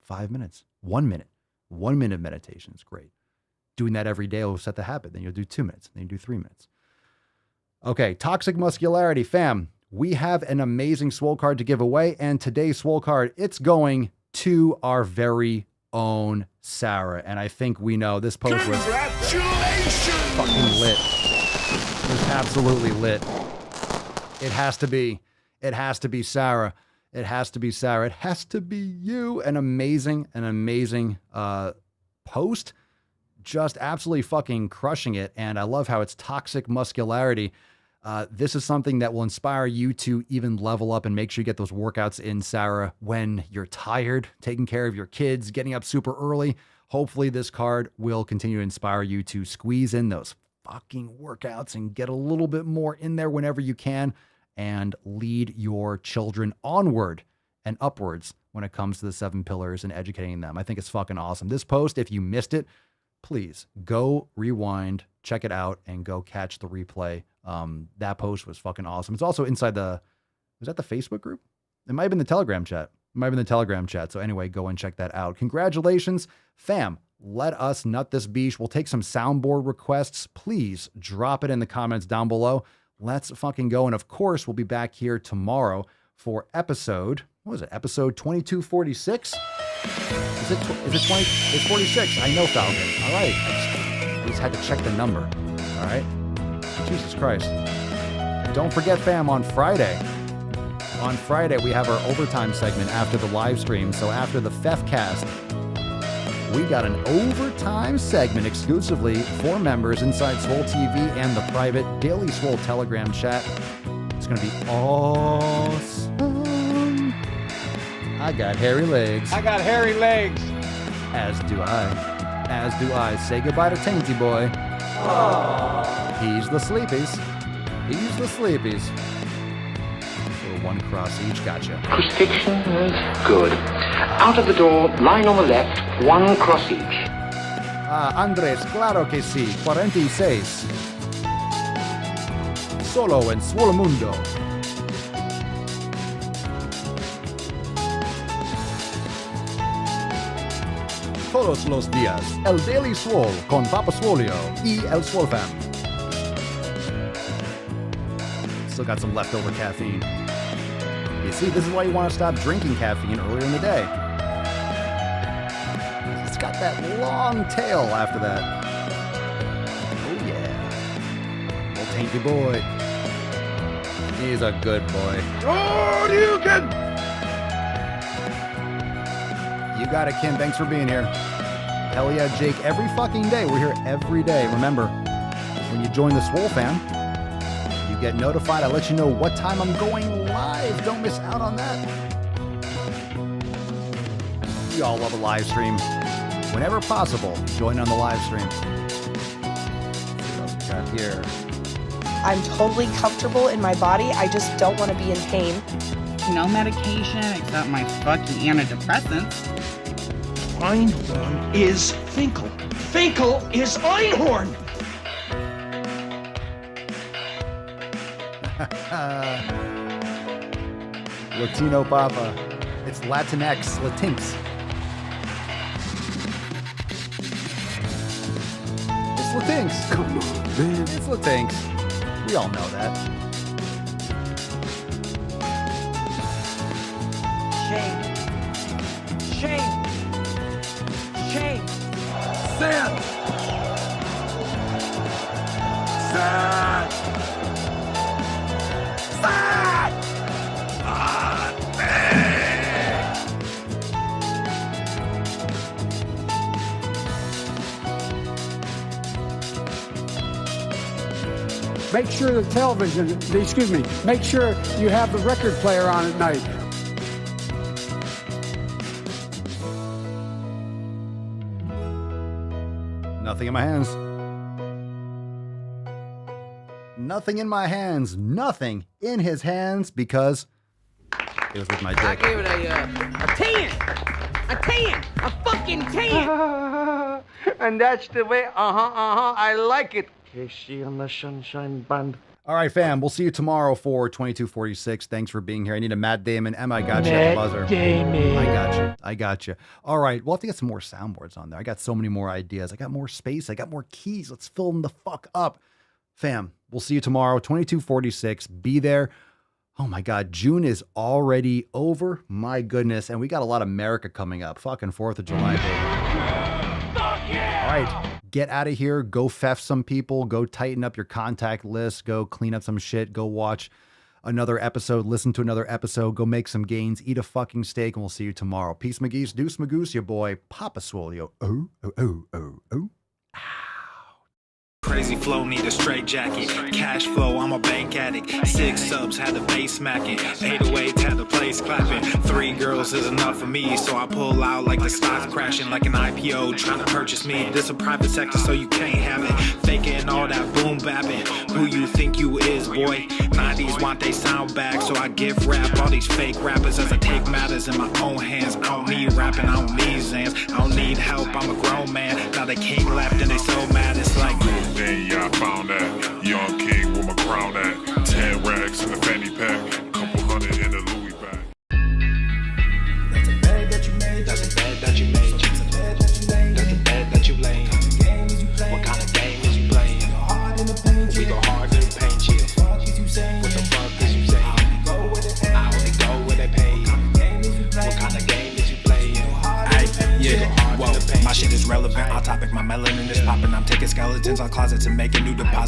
5 minutes. 1 minute. 1 minute of meditation is great. Doing that every day will set the habit. Then you'll do 2 minutes. Then you do 3 minutes. Okay, toxic muscularity, fam. We have an amazing Swole card to give away. And today's Swole card, it's going to our very own Sarah. And I think we know this post was fucking lit. It was absolutely lit. It has to be. It has to be Sarah. It has to be Sarah. It has to be you. An amazing post. just absolutely fucking crushing it. And I love how it's toxic muscularity. This is something that will inspire you to even level up and make sure you get those workouts in, Sarah, when you're tired, taking care of your kids, getting up super early. Hopefully this card will continue to inspire you to squeeze in those fucking workouts and get a little bit more in there whenever you can and lead your children onward and upwards when it comes to the 7 pillars and educating them. I think it's fucking awesome. This post, if you missed it, please go rewind, check it out, and go catch the replay. That post was fucking awesome. It's also inside was that the Facebook group? It might have been the Telegram chat. So anyway, go and check that out. Congratulations, fam. Let us nut this beach. We'll take some soundboard requests. Please drop it in the comments down below. Let's fucking go. And of course, we'll be back here tomorrow for episode 2246? Is it 20? It's 46. I know, Falcon. All right. I just had to check the number. All right. Jesus Christ. Don't forget, fam, on Friday, we have our overtime segment after the live stream. So after the FEFcast, we got an overtime segment exclusively for members inside Swole TV and the private Daily Swole Telegram chat. It's going to be awesome. I got hairy legs. As do I. Say goodbye to Tainty Boy. Aww. He's the sleepies. Little one cross each. Gotcha. Crucifixion is good. Out of the door, line on the left, 1 cross each. Andres, claro que sí. 46. Solo en Swolemundo. Todos los días, el Daily Swole con Papa Swolio y el SwoleFam. Still got some leftover caffeine. You see, this is why you want to stop drinking caffeine earlier in the day. It's got that long tail after that. Oh yeah. Little Tainty Boy. He's a good boy. Oh, you can! You got it, Kim. Thanks for being here. Hell yeah, Jake. Every fucking day. We're here every day. Remember, when you join the SwoleFam, you get notified. I let you know what time I'm going live. Don't miss out on that. We all love a live stream. Whenever possible, join on the live stream. What else we got here? I'm totally comfortable in my body. I just don't want to be in pain. No medication except my fucking antidepressants. Einhorn is Finkel. Finkel is Einhorn! Latino Papa. It's Latinx, Latinx. It's Latinx. Come on, man. It's Latinx. We all know that. Shame. Shame. Shame. Sad. Sad. Sad. Make sure the make sure you have the record player on at night. Nothing in my hands. Nothing in my hands. Nothing in his hands because it was with my dick. I gave it a 10. A 10. A fucking 10. And that's the way, I like it. Casey on the Sunshine Band. All right, fam. We'll see you tomorrow for 2246. Thanks for being here. I need a Matt Damon. Emma, I got you at the buzzer. Damon. I got you. All right. We'll have to get some more soundboards on there. I got so many more ideas. I got more space. I got more keys. Let's fill them the fuck up. Fam, we'll see you tomorrow, 2246. Be there. Oh my God, June is already over. My goodness. And we got a lot of America coming up. Fucking 4th of July, baby. Fuck yeah! All right. Get out of here. Go fef some people. Go tighten up your contact list. Go clean up some shit. Go watch another episode. Listen to another episode. Go make some gains. Eat a fucking steak. And we'll see you tomorrow. Peace, McGeese. Deuce, Magoose, your boy, Papa Swolio. Oh, oh, oh, oh, oh. Crazy flow, need a straight jacket. Cash flow, I'm a bank addict. 6 subs, had the bass smacking. 808, had the place clapping. 3 girls is enough for me, so I pull out like the stock crashing. Like an IPO, trying to purchase me. This a private sector, so you can't have it. Faking all that boom bapping. Who you think you is, boy? 90s want they sound back, so I give rap all these fake rappers as I take matters in my own hands. I don't need rapping, I don't need Zans. I don't need help, I'm a grown man. Now they king left and they so mad, it's like yeah, I found that. Young king with my crown at. 10 racks in the fanny pack. Couple hundred in the Louis bag. that's a bed that you made. That's a bed that you made. That's a bed that you laid. That's a bed that you laid. What kind of game is you playing? We go hard in the paint, yeah. What the fuck is you saying? I only go where they pay. What kind of game is you playing? Yeah, whoa, my shit is relevant. On topic, my melanin is popping. I'm taking skeletons on closets and making new deposits.